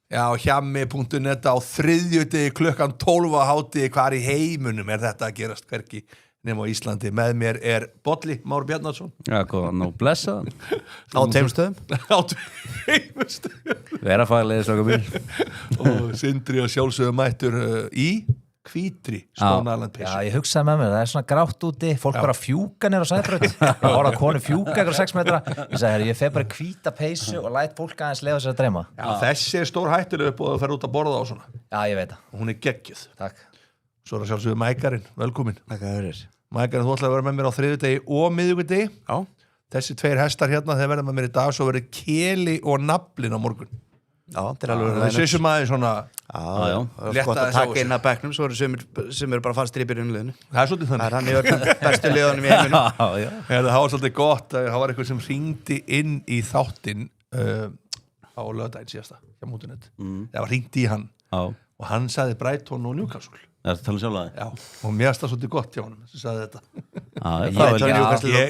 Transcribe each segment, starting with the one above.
Já, hjammi.net á þriðjudegi klukkan 12 á hádegi, hvar í heiminum þetta að gerast hvergi nema á Íslandi. Með mér Bolli Már Bjarnason. Já, góða, nú blessa. Á tveimstöðum. Á tveimstöðum. Vera faglegið, strákar mín. Og Sindri og sjálfsögðu mættur í hvítri Stone-Island peysu. Já, ég hugsaði með mér, það svona grátt úti, fólk bara fjúka niður á Sæbraut. Ég horfði að konu fjúka ykkur 6 metra. Ég sagði, ég fer bara hvíta peysu og læt fólk aðeins leyfa sér að dreyma. Já, þessi stór hættuleg upp og það fer út að borða á svona. Já, ég veit það. Og hún geggjuð. Takk. Svo sjálfsögðu Mækarinn, velkomin. Mækarinn, þú ætlaði að vera með mér á þriðjudegi og miðvikudegi. Já. Þessi 2 hestar hérna, þeir verða með mér í dag, svo verður Keli og Naflin á morgun. Já, þetta alveg Það sýsum aðeins svona Já, gott að taka inn að bekknum, svo eru sem eru bara fastir í byrjunliðinu. Það svolítið þannig. Það hann í öllum bestu liðunum í heiminum. Það var svolítið gott, það var eitthvað sem hringdi inn í þáttinn á laugardaginn síðasta hjá Mútunet. Það var hringt í hann og hann sagði Brighton og Newcastle. Það er að tala sjálf að Já, og mér finnst það svolítið gott hjá honum sem sagði þetta.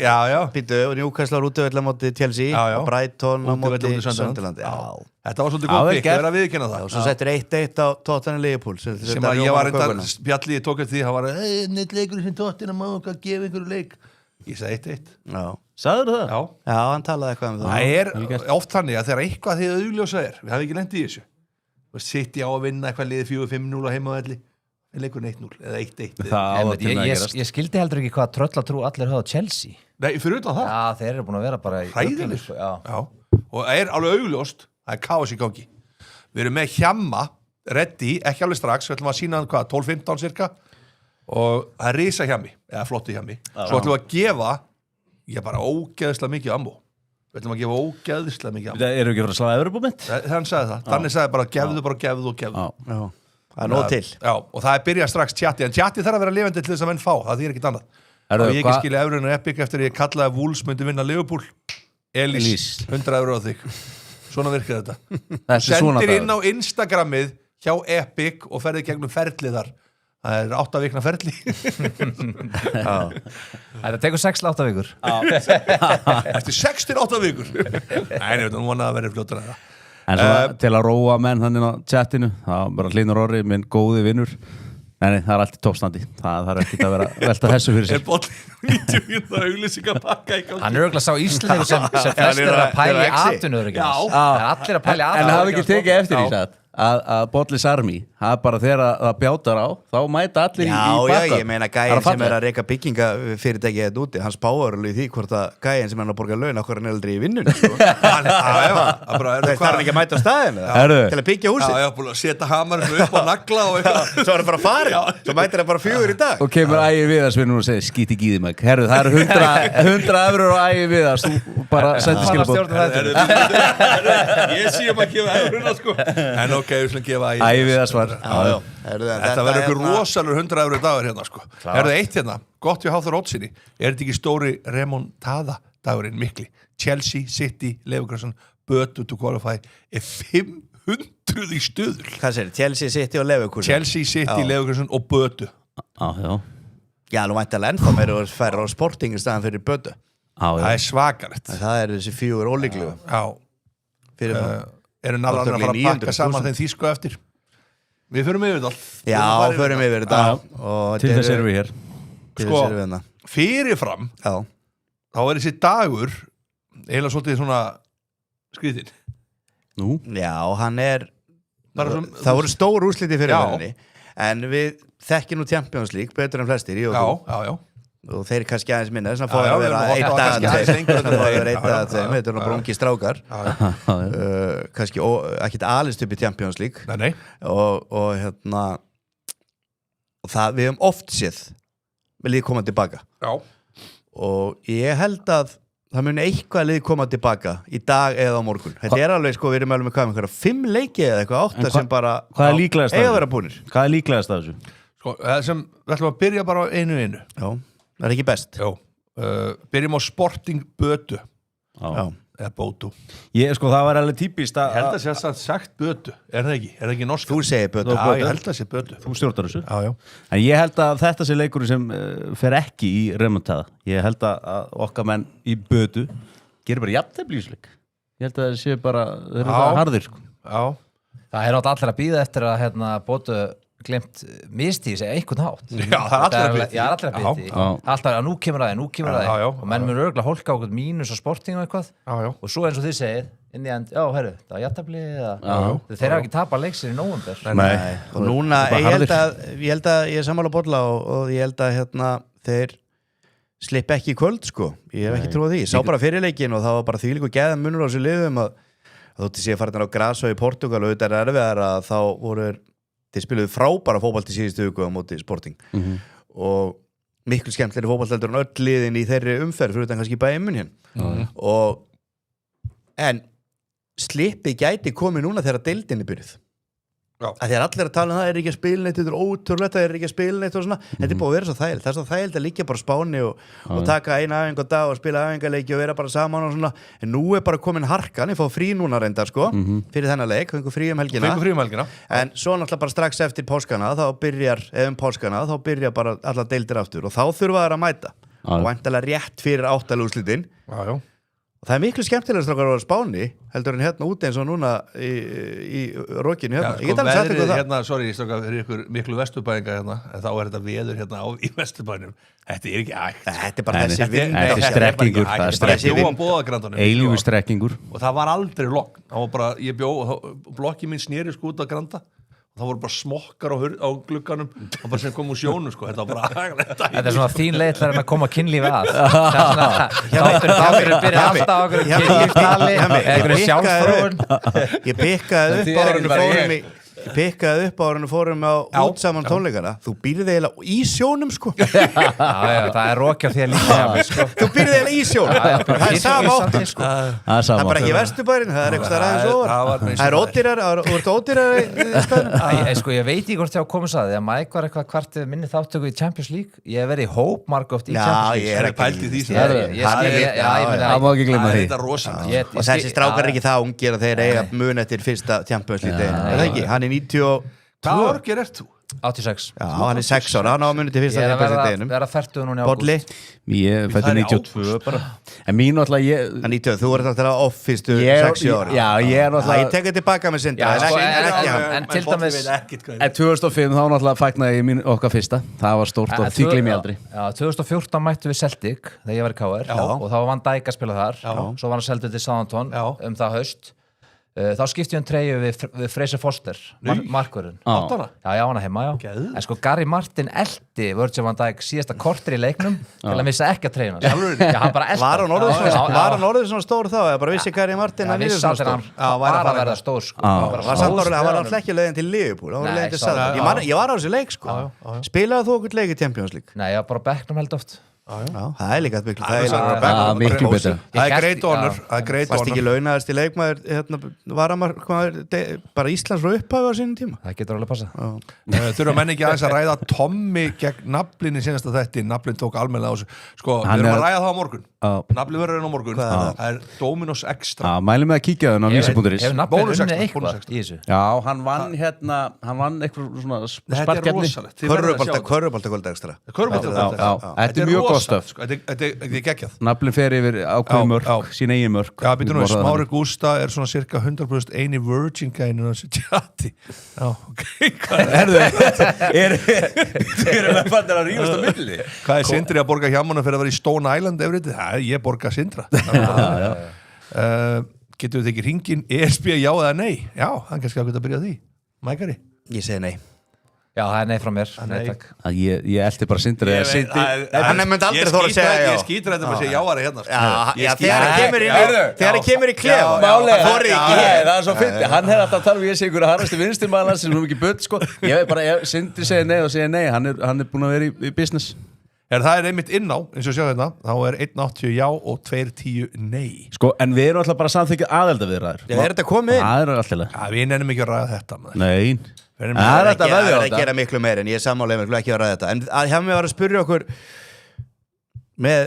Já. Býtu, og Newcastle á útivöll á móti Chelsea og Brighton á móti Sunderland. Þetta var svolítið gott pikk, það er að viðurkenna það. Og svo settur 1-1 á Tottenham Liverpool. Sem að ég var reyndar spjalli, ég tók eftir því, hann var neitt leikur sem Tottenham má ekki að gefa einhverju leik. Ég sagði 1-1. Sagður það? Já, hann talaði eitthvað um það. Það er oft þannig að þegar eitthvað þið augljósa við hafum ekki lent í þessu. Sitt ég á að vinna eitthvað liðið 4-5-0 á heimavelli. Leikur 1-0 eða 1-1. Ég skildi heldur ekki hvað tröllatrú allir höfðu á Chelsea. Nei, fyrir utan það. Já, þeir eru búin að vera bara í hræðilegir. Já. Og alveg augljóst, það er kaos í gangi. Við erum með hjamma ready, ekki alveg strax, við ætlum að sína hann 12-15 cirka og það er risa hjammi, eða flotti hjammi. Svo ætlum við að gefa bara ógeðslega mikið ambo. Við ætlum að gefa ógeðslega mikið ambo. Erum við ekki að fara að slaga Evropamett? Hann sagði það. Þannig sagði bara gefðu. Það er nóg til. Já, og það byrjað strax tjatti, en tjatti þarf að vera lifandi til þess að menn fá, það þýr ekkert annað. Og ég ekki skilja Evrun og Epic eftir ég kallaði að Wolves myndi vinna Liverpool. Elís, 100 € á þig. Svona virkir þetta. Sendir inn á Instagramið hjá Epic og ferði gegnum ferlið þar. Það er 8 vikna ferli. Það tekur 6-8 vikur. Eftir 6-8 vikur. Nei, hún vona að vera fljótur að það. En svona til að róa menn þannig á chatinu, það var bara Hlynur Orri, minn góði vinnur. Nei, það er allt í toppstandi. Það þarf ekki að vera velta þessu fyrir sér. Bolli 90 mínútur auglýsingapakka í gangi. Hann örugglega sá Íslendingur sem flestir að pæla í atvinnuöryggi. Já, allir að pæla í atvinnuöryggi. En hafa ekki tekið eftir því satt að Bollis Army, það er bara þegar það bjátar á, þá mæta allir í baka. Já, ég meina gæinn sem er að reka byggingafyrirtæki þetta úti, hann spáir alveg því hvort að gæinn sem er að borga laun okkur er aldrei í vinnunni. Það er ekki að mæta á staðinu til að byggja húsið. Já, búin að setja hamarinn upp á nagla og eitthvað. Svo er það bara farið, svo mætir það bara 4 í dag. Og kemur Ægir Viðars við nú og segir, skít í gíði mig. Herru, það eru 100 € á Ægir Viðars, þú bara sendir skilabóð. Ég sé að gefa euruna sko. En ok, við slum gefa Ægir Viðars var. Þetta verður ykkur rosalur 100 € dagur hérna sko. Er það eitt hérna, gott við Hafþór Oddssyni. Er þetta ekki stóri remontada dagurinn mikli? Chelsea, City, Leverkusen, Bötu to qualify er 500 í stöður. Hvað segir, Chelsea, City og Leverkusen? Chelsea, City, Leverkusen og Bötu. Já, nú væntanlega ennþá meira að færa á Sporting í staðan fyrir Bötu. Það er svakalegt. Það er þessi 4 ólíklegu. Já. Eru náðan að fara að pakka saman þeim þýsku eftir? Við förum yfir þetta. Já, förum yfir þetta. Til þess erum við hér. Sko, fyrirfram, þá er þessi dagur eiginlega svolítið svona skrítinn. Nú? Já, hann er... Það voru stór úrsliti fyrir verðinni, en við þekkjum nú Champions League betur en flestir í okkur. Já. Og þeir kannski aðeins minna, þess að fá að vera einn dag þetta er nú bara ungi strákar kannski ekkert alist upp í Champions League og hérna og það við höfum oft séð með lið koma tilbaka og ég held að það muni eitthvað lið koma tilbaka í dag eða á morgun. Þetta er alveg sko, við erum alveg með hvað með 5 leiki eða eitthvað 8 sem bara eiga að vera búnir. Hvað er líklegast af þessu? Sko, sem við ætlum að byrja bara á einu. Já. Það er ekki best. Jó, byrjum á Sporting Bötu. Já. Eða Bótu. Sko, það var alveg típist að... Ég held að sé að sagt Bötu, er það ekki? Er það ekki norsk? Þú segir Bötu. Já, ég held að sé Bötu. Þú stjórnar þessu? Já. En ég held að þetta sé leikur sem fer ekki í remontada. Ég held að okkar menn í Bötu gerir bara jafntefli í þessu leik. Ég held að það sé bara, þeir eru það harðir, sko. Já. Það allir að bíða eftir að Botu glemt misti í sig einhvern hátt. Já, það allir að bíða. Já, allir að bíða. Alltaf að nú kemur það. Og menn mun örugglega hólka okkur mínus og sporting og eitthvað. Já. Og svo eins og þið segið, inn í end, herru, það var jafntefli eða þeir hafa ekki tapað leiksir í nóvember. Nei. Og núna, ég held að ég er sammála Bolla og ég held að þeir slipp ekki í kvöld, sko. Ég hef ekki trúið því. Ég sá bara fyrirleikin og það var bara þvílíkur geðan munur á þessu liðum að þótti sé að fara á Grasso í Portugal og þetta erfiðar að þá voru þeir spiluðu frábæra fótbolta í síðustu viku á móti Sporting og miklu skemmtlegri fótboltaldur en öll liðin í þeirri umferð fyrir utan kannski Bayern München en slippið gæti komið núna þegar deildin er byrjuð að þeir allir að tala það ekki að spila neitt þetta ótrúlegt, það ekki að spila neitt og svona þetta er búið að vera svo þægilegt, það er svo þægilegt að liggja bara á Spáni og taka eina æfingu á dag og spila æfingarleiki og vera bara saman og svona en nú er bara komin harkan, ég fá frí núna reyndar sko, fyrir þennan leik, fengu frí um helgina en svo náttúrulega bara strax eftir páskana, þá byrjar bara alla deildir aftur og þá þurfa þær að mæta og væntanlega rétt fyrir 8 úrslitin og það er miklu skemmtilega strákar á Spáni heldur en hérna úti eins og núna í rokinu hérna. Ég get alveg sagt ykkur það. Hérna, sorry, strákar, fyrir ykkur miklu vesturbæinga hérna, en þá er þetta veður hérna í vesturbænum. Þetta er ekki ægt. Þetta er bara þessi vind. Þetta er strekkingur. Það er snjó á Boðagrandunum. Eilífur strekkingur. Og það var aldrei logn. Það var bara, ég bjó, blokki mín sneri sko út á Granda. Það voru bara smokkar á glugganum og bara sem kom úr sjónu sko þetta var bara þetta er svona þín leið til að koma kynlífi að þátturinn byrja alltaf á okkur kynlíftali eitthvað sjálfsfróun ég pikkaði upp á árunni fórum á út saman tónleikana þú býrði eiginlega í sjónum sko það er rokja því að líka sko. þú býrði eiginlega í sjónum það er sama áttum sko það er bara ekki vesturbærin það er eitthvað aðeins ofar það er ódýrar þú ert ódýrar í staðnum sko ég veit ekki hvort þið á komið að því að Mike var eitthvað kvartið minni þáttöku í Champions League ég hef verið í hóp margóft í Champions League ég er ekki pælt í því það má ekki glemma því og þessi strákar er ekki það ungir að þeir eiga mun eftir fyrsta Champions League hann er 90 Hvað árger ert þú? 86 Já, hann er 6 ára, hann á munið til fyrsta deginum Ég er að ferdu núna í ágúst Bolli Ég fætti 92 bara En mín náttúrulega ég 92, þú ert náttúrulega off fyrstu 6 ára Já, ég er náttúrulega Ég tekur tilbaka með Sindra En til dæmis En 2005 þá náttúrulega fagnaði ég okkar fyrsta Það var stórt og þykli mig aldrei Já, 2014 mættu við Celtic þegar ég var í KR og þá var Van Dijk að spila þar Svo var hann seldur til Southampton það haust þá skipti ég treyju við Fraser Foster markurinn já, hann heima, já en sko Gary Martin eldi Virgil van Dijk síðasta korter í leiknum til að missa ekki að treyjuna já, hann bara eldi var hann orðið svona stór þá eða bara vissi Gary Martin að vissi að hann var að verða stór sko hann var alltaf ekki leiðin til Liverpool hann var leiðin til Southampton ég var á þessu leik sko spilaði þú okkur leik í Champions League? Nei, ég var bara bekknum held oft það er líka miklu betur það er great honor varst ekki launaðast í leikmaður bara Íslands frá upphafi á sínum tíma það getur alveg passa þurfa menn ekki aðeins að ræða Tommy gegn Naflin í senasta þætti Naflin tók almennilega á þessu sko, við erum að ræða það á morgun Nafli verður á morgun það er Dominos Extra mælum við að kíkja það á vísi.is hefur Nafli unnið eitthvað í þessu já, hann vann eitthvað svona sparkjarni Körfuboltakvöld Extra þetta er mjög gott stöf þetta er geggjað Naflin fer yfir ákveð mörk sín eigin mörk já, býtum við Smári Gústa er svona cirka 100% eini virgin gænin á þessu tjati já, ok þú erum að fannir að rífast á milli hvað er Sindri að borga hjá mann fyrir að vera í Stone Island ég borga Sindra getur við ekki hringin ESB já eða nei já, hann kannski að byrja því Mækari ég segi nei já, það er nei frá mér ég eldi bara Sindri hann myndi aldrei þóra að segja já ég skýtur þetta bara að segja jáari hérna þegar það kemur í klefa það er svo fyndi hann hefði alltaf að tala um ég sé ykkur að harrastu vinstirmaðan sem hún ekki bött sko Sindri segja nei og segja nei hann er búin að vera í business það er einmitt inn á, eins og sjá þetta þá er 1.80 já og 2.10 nei sko, en við erum alltaf bara samþykkið aðeldaviðræður er þetta komið inn? Það er alltaf við nennum ekki að ræða þetta Nei Það er að gera miklu meir en ég er sammálega ekki að ræða þetta en hefum við var að spyrja okkur með,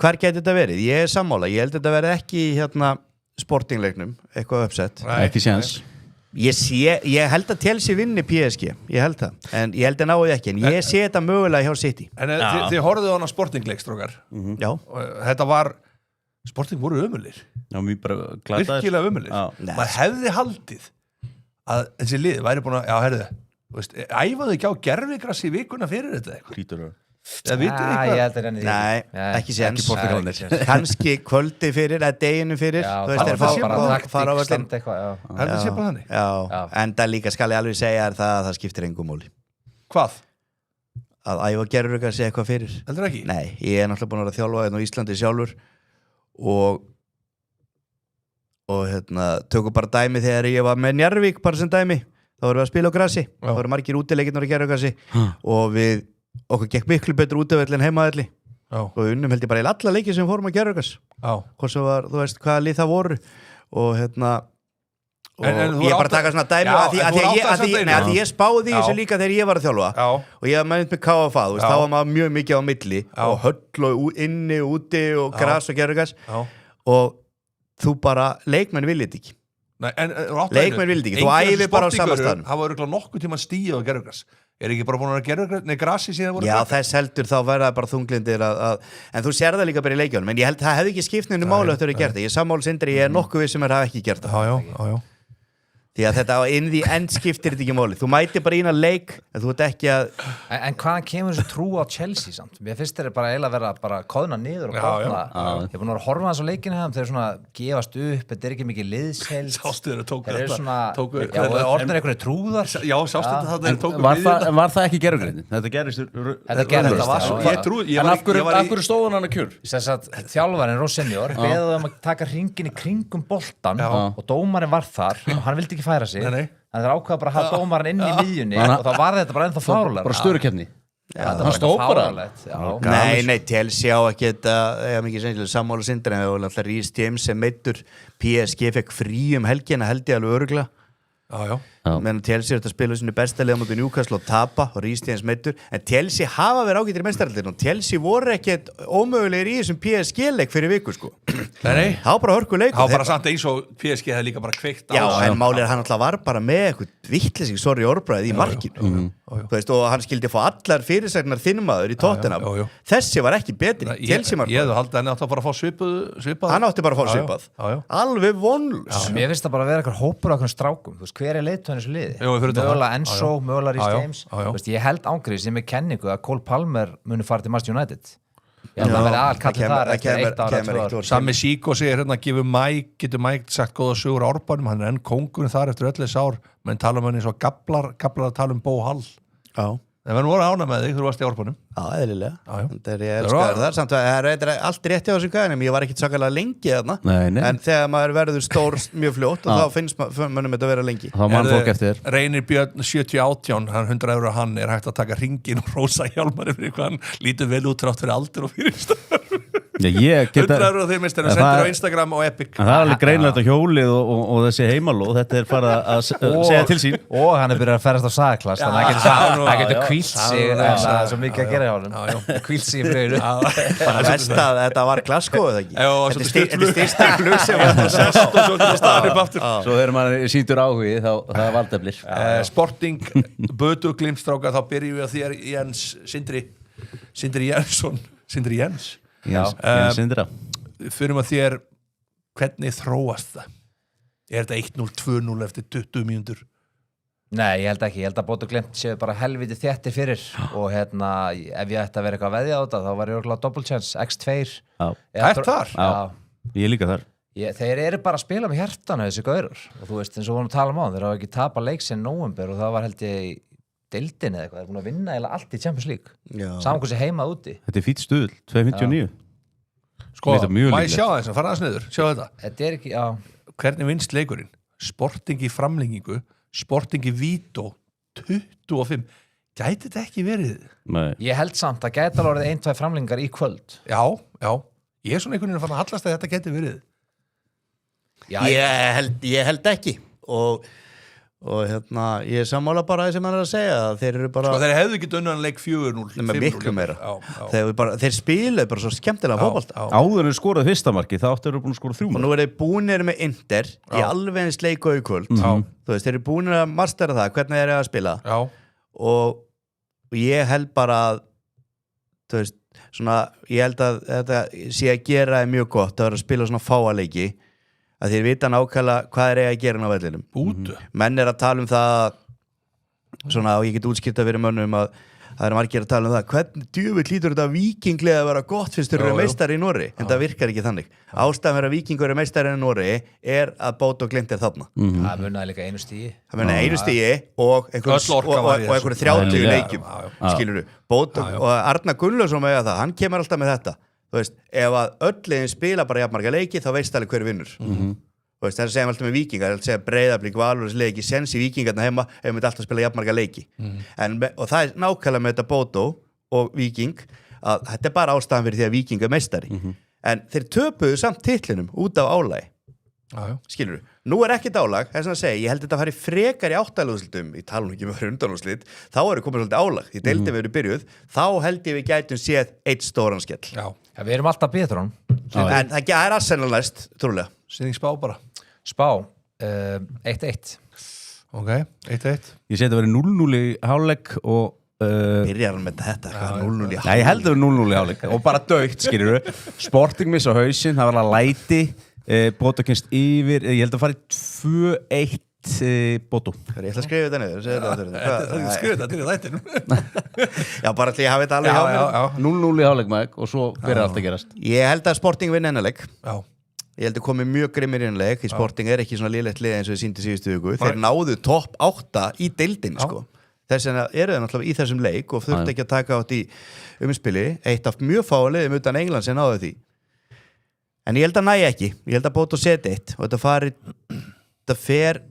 hver geti þetta verið? Ég er sammála, ég held þetta verið ekki hérna sportingleiknum, eitthvað uppsett Ekki séns Ég held að Chelsea vinni PSG ég held það, en ég held að náðu ekki en ég sé þetta mögulega hjá City En þið horfðu á hana sportingleik, strókar Já Þetta var, sporting voru ömulir Já, mér bara glataðist Virkilega ömulir Maður hefði haldið að þessi lið væri búin að, já, herðu, æfaðu ekki á gervigrassi í vikuna fyrir þetta eitthvað? Hrítur það. Nei, ekki séns. Kannski kvöldi fyrir, eða deginu fyrir. Það bara taktík standa eitthvað. Það sé bara þannig. Já, en það líka skal ég alveg segja að það skiptir engum máli. Hvað? Að æfa gervigrassi eitthvað fyrir. Heldur ekki? Nei, ég náttúrulega búin að vera að þjálfa hérna á Íslandi sjálfur og tökum bara dæmi þegar ég var með Njarðvík bara sem dæmi, þá vorum við að spila á grassi, þá voru margir útileikirnir að gera grassi og okkur gekk miklu betur útivelli en heimavelli og við unnum held ég bara í alla leiki sem fórum að gera grass hvort sem var, þú veist hvaða lið það voru og og ég bara taka svona dæmi að því ég spáði þessu líka þegar ég var að þjálfa og ég var með KFA, þú veist, þá var maður mjög mikið á milli og höll og inni og úti og grass og gera grass og þú bara, leikmenn viljið þetta ekki. Leikmenn viljið þetta ekki, þú æfir bara á samastæðan. Það var örugglega nokkuð tíma stíð á gerðugras. Ekki bara búin að gera grassi síðan voru? Já, þess heldur þá verða bara þunglindir en þú sér það líka bara í leikjunum, en ég held það hefði ekki skipt neinu máli eftir að gera þetta. Ég er sammála Sindri, ég er nokkuð við sem hafa ekki gert það. Já. Því að þetta in the end skiptir þetta ekki máli. Þú mætir bara inn að leik en þú ert ekki að En hvaðan kemur þessu trú á Chelsea samt? Mér finnst þeir bara eiginlega vera bara koðna niður og koðna. Ég er búin að horfa hans á leikinu þeim, þeir svona gefast upp, þetta er ekki mikið liðsheild. Sástu þeir að tóku þetta. Já, orðnir einhverju trúðar. Já, sástu þetta Var það ekki gerðugreitin? Þetta gerðist. En af hverju stóðan hann að kjör? Þjálfarinn Rosenjor beðið að taka hringinn í kringum boltan og dómarinn var þar og hann vildi ekki færa sig en þeir ákvaða bara að hafa dómarinn inn í miðjunni og þá var þetta bara ennþá fárulega bara störukeppni hann stóð bara Nei, Chelsea á ekki þetta eða mikið sennilega sammála Sindri en það var alltaf Reece James sem meiddur PSG fekk frí helgina held ég alveg örugglega menn Chelsea er að spila sinu besta liða mútið Newcastle og tapa og Reece James meiddur en Chelsea hafa verið ágættir í meistaraldirinn og Chelsea voru ekkert ómögulegir í þessum PSG-leik fyrir viku sko Nei. Það var bara hörkuleik Það var bara samt eins og PSG hefði líka bara kveikt á Já, en málið hann alltaf var bara með eitthvað vitleysing, sorry orðbræðið í markinu Þú veist, og hann skildi fá allar fyrirsagnar þinnmaður í Tottenham Þessi var ekki betri, Chelsea var Ég hefði haldið henni átti að bara fá svipað Hann átti bara að fá svipað Alveg vonlaus Mér finnst það bara að vera eitthvað hópur af strákum Þú veist, hver er leiðtogarinn í þessu liði? Mögulega Enzo, mögulega Reece James Ég held ángriðis, ég með kenningu að Cole Palmer muni fara til Manchester United Það verði aðalkallið þar eftir 1 ára, 2 ára Sami Síko segir hérna getur Mike sagt góða sögur á Árbænum hann er enn kóngurinn þar eftir öll þessi ár menn tala um henni svo gablar að tala um Bo Hall En við vorum ánað með þig, þú varst í Árbænum Já, eðlilega Ég elskar það samt að það er allt rétti á þessu gæðinum ég var ekki sakalega lengi þarna en þegar maður verður stór mjög fljótt og þá finnst mönnum þetta að vera lengi Þá mann fólk eftir Reynir Björn 70-18, hann 100 € hann er hægt að taka hringin og rósa hjálmari fyrir hvað hann lítur vel út rátt fyrir aldur og fyrir stöður 100 € þeir mistur hann sendur á Instagram og Epic Það er alveg greinlegt á hjólið og þessi heimalóð þetta er farið að segja til sín og hann er byrjað að ferast á saðklass þannig að hann getur kvílt sig það er svo mikið að gera hjá hann kvílt sig í flögu bara vest að þetta var Glasgow eða ekki þetta er styrsta flug sem var það sest og svo til að staða upp aftur Svo þegar maður sýndur áhugi þá það er valdeflir Sporting, Bödu, Glimstráka þá byrjum við að þér Jens Sindri Jens Sindra Fyrir maður þér hvernig þróast það? Er þetta 1-0, 2-0 eftir 20 mínútur? Nei, ég held ekki, ég held að Bótt og Glimt séu bara helviti þéttir fyrir og ef ég ætti að vera eitthvað að veðja á þetta þá var ég örgulega double chance, x2 þar? Já, ég er líka þar Þeir eru bara að spila með hjartanu þessi gaurar og þú veist eins og vorum að tala þeir hafa ekki tapað leiksinn nóvember og það var held ég deildin eða eitthvað, þeir er búin að vinna eða allt í Champions League saman hversi heimað úti Þetta er fýtt stuðl, 2.59 Sko, má ég sjá þess að fara aðeins niður sjá þetta er ekki, hvernig vinst leikurinn? Sporting í framlengingu Sporting í vító 25, gæti þetta ekki verið? Nei. Ég held samt að gæti alveg 1-2 framlengingar í kvöld Já, ég er svona einhvern veginn að fara að hallast að þetta gæti verið Ég held ekki og ég er sammála bara það sem hann er að segja þeir eru bara Sko þeir hefðu ekki unnan leik 4-0 miklu meira þeir spilaðu bara svo skemmtilega fótbolta Áður en skoraði fyrsta marki þá áttu þeir búin að skora 3 og nú er þeir búinir með Inter í alveg eins leik og í kvöld þú veist þeir eru búinir að mastera það hvernig þeir eru að spila og ég held bara að þú veist svona ég held að þetta sé að gera mjög gott að vera að spila svona fáaleiki að þeir vita nákvæmlega hvað er að gera á vellinum. Menn að tala það svona, og ég get útskýrt fyrir mönnum að það margir að tala það, hvernig djöfull lítur þetta Víkinglega að vera gott fyrst þeir eru meistari í Noregi, en það virkar ekki þannig. Ástæðan fyrir að Víkingur meistari í Noregi að Bodo Glimt þarna. Það munaði líka einu stigi. Það munaði einu stigi og einhverju 30 leikjum, skilurðu. Bodo og Arnar Gunnlaugsson með það, hann kemur alltaf með þetta. Þú veist, ef að öll liðin spila bara jafnmarga leiki, þá veist alveg hver vinnur. Það segjum alltaf með Víkingar, það segja Breiðablik, Valur leiki, sens í Víkingarna heima ef við myndum alltaf spila jafnmarga leiki og það nákvæmlega með þetta Bodo og Víking að þetta bara ástæðan fyrir því að Víking meistari en þeir töpuðu samt titlinum út af álagi skilurðu, nú ekkert álag þess að segja, ég held þetta fari frekar í áttalúslitum í talunum ekki með undanúslit þá komið svolítið álag, því deildin við byrjuð þá held ég við gætum séð eitt stóran skell við erum alltaf betur hann en það Arsenal næst, trúlega spá bara Spá 1-1 Ok, 1-1 Ég segi að það verið 0-0 í hálfleik og byrjar hann með þetta 0-0 í hálfleik Nei, ég held að það verið 0-0 í hálfleik og bara dögt, skilur Sporting missa hausinn, það var alveg læti Bodo kynst yfir ég held að fara í 2-1 Bodo Ég ætla að skrifa þetta niður Skrifa þetta til þættinum Já, bara ætla ég að hafa þetta alveg hjá mér 0-0 í hálfleik maður og svo byrjar allt að gerast Ég held að Sporting vinna ennaleik Já Ég held að komi mjög grimmir innleik því Sporting ekki svona lélegt lið eins og þið sýndi síðustu viku þeir náðu topp 8 í deildinni sko. Þess vegna eru þeir náttúrulega í þessum leik og þurfti ekki að taka átt í umspili eitt af mjög fáa liðum utan England sem náðu því en ég held að næja ekki ég held að Bodo seti 1 og þetta fer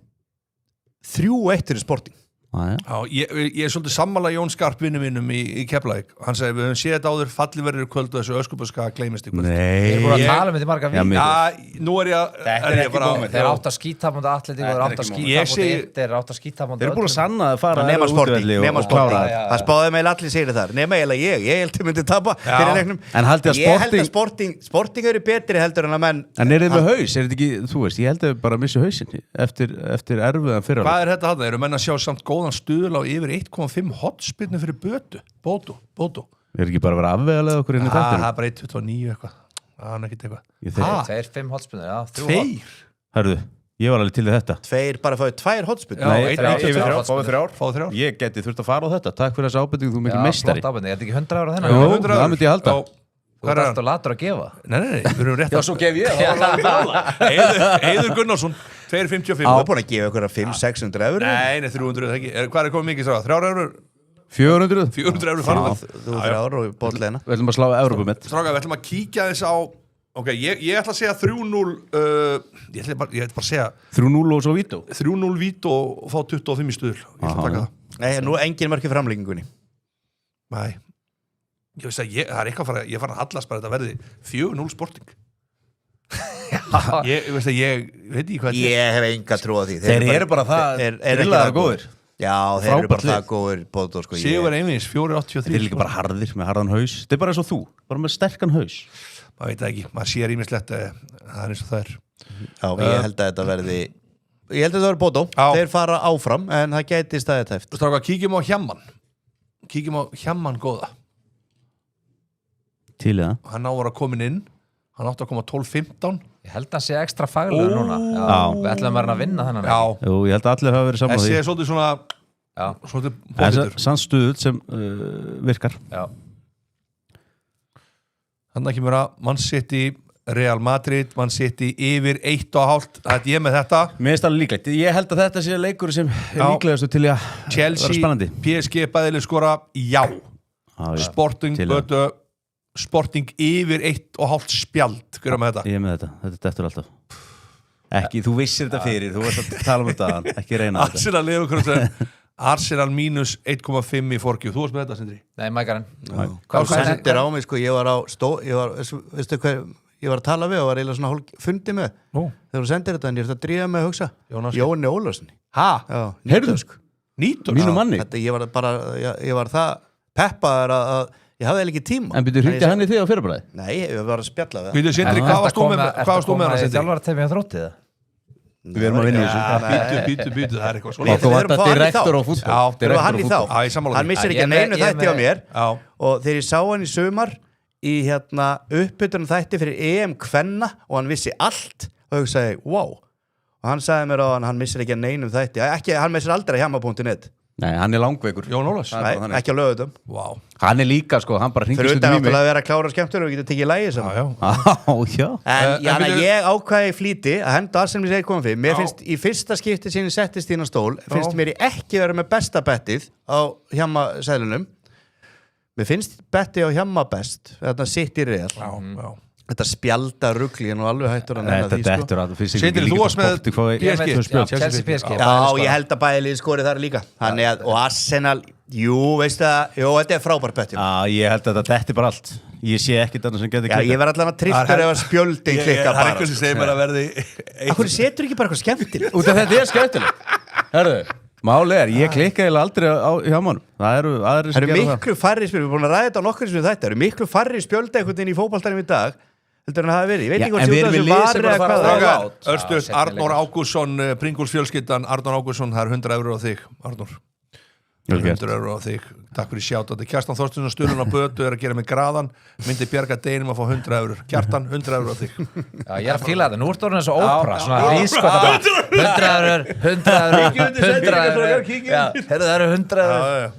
3-1 fyrir Sporting ég svolítið sammála Jón Skarp vinnu mínum í Keflavík hann segi við höfum séð þetta áður falli verður kvöld og þessu öskubuska gleymist ykkur Nei Ég búin að tala með því marga vín nú er ég bara Þeir átt að skýta mútið Atletík og þeir átt að skýta mútið Þeir átt að skýta mútið Þeir eru búin að sanna að fara nema Sporting það spáði meil allir segir þar nema ég held að myndi tapa en haldið að Sporting eru betri heldur en að menn en er þið með haus, er þetta ekki, þú veist ég held að bara missi hausin eftir erfiðan fyrir hvað er þetta eru menn að sjá samt góðan stuðl á yfir 1,5 hotspinnu fyrir Bodo er ekki bara að vera afvegalega okkur inn í þættinu það er bara 1,29 eitthvað það er ekki eitthvað 2-5 hotspinnu, já 2 Hörðu, ég var alveg til þetta 2 bara fáið 2 hotspinnu fáið 3 ég geti þurft að fara á þetta, takk fyrir þessa ábendingu þú mikið meistari er þetta ekki 100 ára þennan? Jú, það myndi ég halda Þú ert alltaf latur að gefa Nei, við erum rétt Já, svo gef ég Eiður Gunnarsson 2,55 Á búin að gefa ykkur 500-600 eurur Nei, 300 ekki Hvað er komið mikið sá? 3 eurur? 400 eurur farið Þú 3 eurur og bótleina Við ætlum að slá Evrópumett Stráka, við ætlum að kíkja þess á Ok, ég ætla að segja 3-0 Ég ætla bara að segja 3-0 og svo vító 3-0 vító og fá 25 í stuðl Ég ætla að taka það Nei, nú engin mörki framlengingunni Nei Ég veist að það eitthvað fara ég fann að hallast bara þetta verði 4-0 Sporting ég veist að ég veit ekki hvað ég hef enga trú á því þeir eru bara það grillaðar góðir já, þeir eru bara það góðir Bodo sko Sigur einvins 4,83 þeir eru líka bara harðir með harðan haus þeir er bara eins og þú, bara með sterkan haus maður veit ekki, maður sér ímislegt það er eins og það er já, ég held að þetta verði Bodo þeir fara áfram en það gæti staðið tæft Stráka, kíkjum á Hjamman góða til það hann á að vera komin inn hann átti að koma 12-15 ég held að hann sé ekstra faglegur núna við ætlum að vera að vinna þennan Jú, ég held að allir hafa verið saman því þessi er svolítið svona svolítið bóðitur sannstuðull sem virkar þannig að kemur að Man City Real Madrid, Man City yfir 1,5 þetta ég með þetta mér finnst alveg líklegt, ég held að þetta sé leikur sem er líklegastu til að vera spennandi PSG bæðileg skora Sporting yfir 1,5 spjald hverja með þetta ég er með þetta dettur alltaf ekki, þú vissir þetta fyrir þú varst að tala um þetta, ekki reyna þetta Arsenal mínus 1,5 í forgjöf þú varst með þetta, Sindri? Nei, Mækarinn hvað sendir á mig, sko, ég var að tala við og var eiginlega svona fundi með þegar þú sendir þetta en ég er að dríða með að hugsa Jóni Ólafsson Nýtur? Mínu manni ég var það peppaður að ég hafði ekki tíma en byrju hringdi hann í þig á fyrirbræði? Nei, ég var að spjalla við Býtu, Sindri, hvað varst þú með hann, Sindri? Þjálfara tefið að þróttið það? Við erum að vinna í þessu Býtu, það er eitthvað svona Þú vart að direktor á fútbol hann í þá, hann missir ekki neinu þætti á mér og þegar ég sá hann í sumar í uppbytunum þætti fyrir EM kvenna og hann vissi allt og hugsaði, wow, og hann sagði mér á hann missir ekki að neinum þætti, hann missir aldrei hjamma.net. Nei, hann langveikur. Jón Ólafs. Nei, ekki á lögutum. Wow. Hann líka, sko, hann bara hringir fyrir utan náttúrulega að vera klára skemmtur og getur tekið lægi saman. Já. En ég ákvæði flýti að henda Arsenal í koma fyrir. Mér finnst í fyrsta skipti sinni settist í innan stól, finnst mér ekki vera með besta bettið á hjamma-seðlunum. Mér finnst betti á hjamma best, þetta sitt í real. Já. Þetta spjaldar rugli en alveg hættur að nefna því sko. Sýndir þú varst með Chelsea PSG. Já, ég held að bæði liði skorið þar líka. Og Arsenal, veistu það, þetta frábær bett. Já, ég held að þetta er bara allt. Ég sé ekkert annað sem getur klikkað. Já, ég verð allan að trilltur ef að spjöldin klikka bara. Það er eitthvað sem segir mér að verði... Akkur setur ekki bara eitthvað skemmtilegt? Út af þetta skemmtilegt. Herðu. Máli ég klikka eða aldrei á hjá mannum. Það eru aðrir sem gera það. Miklu færri spjöld, við erum búin að ræða þetta á nokkur sem þetta. Það eru miklu færri spjöld einhvern veginn í fótboltanum í dag heldur en það hafi verið. Ég veit ekki hvort þetta sem var eða hvað það er. Örstuð, Arnór Ágússon, Pringles fjölskyldan, Arnór Ágússon, það er 100 € á þig, Arnór. 100 € á þig. Takk fyrir sjátt. Kjartan Þorstinsson Stulun á Bötu er að gera með graðan, myndi bjarga deginum að fá 100 €. Kjartan, 100 € á þig. Já, ég er að fíla þetta. Nú ertu orðin eins og ópera, svona rískota bara. 100 €. Það eru 100 €.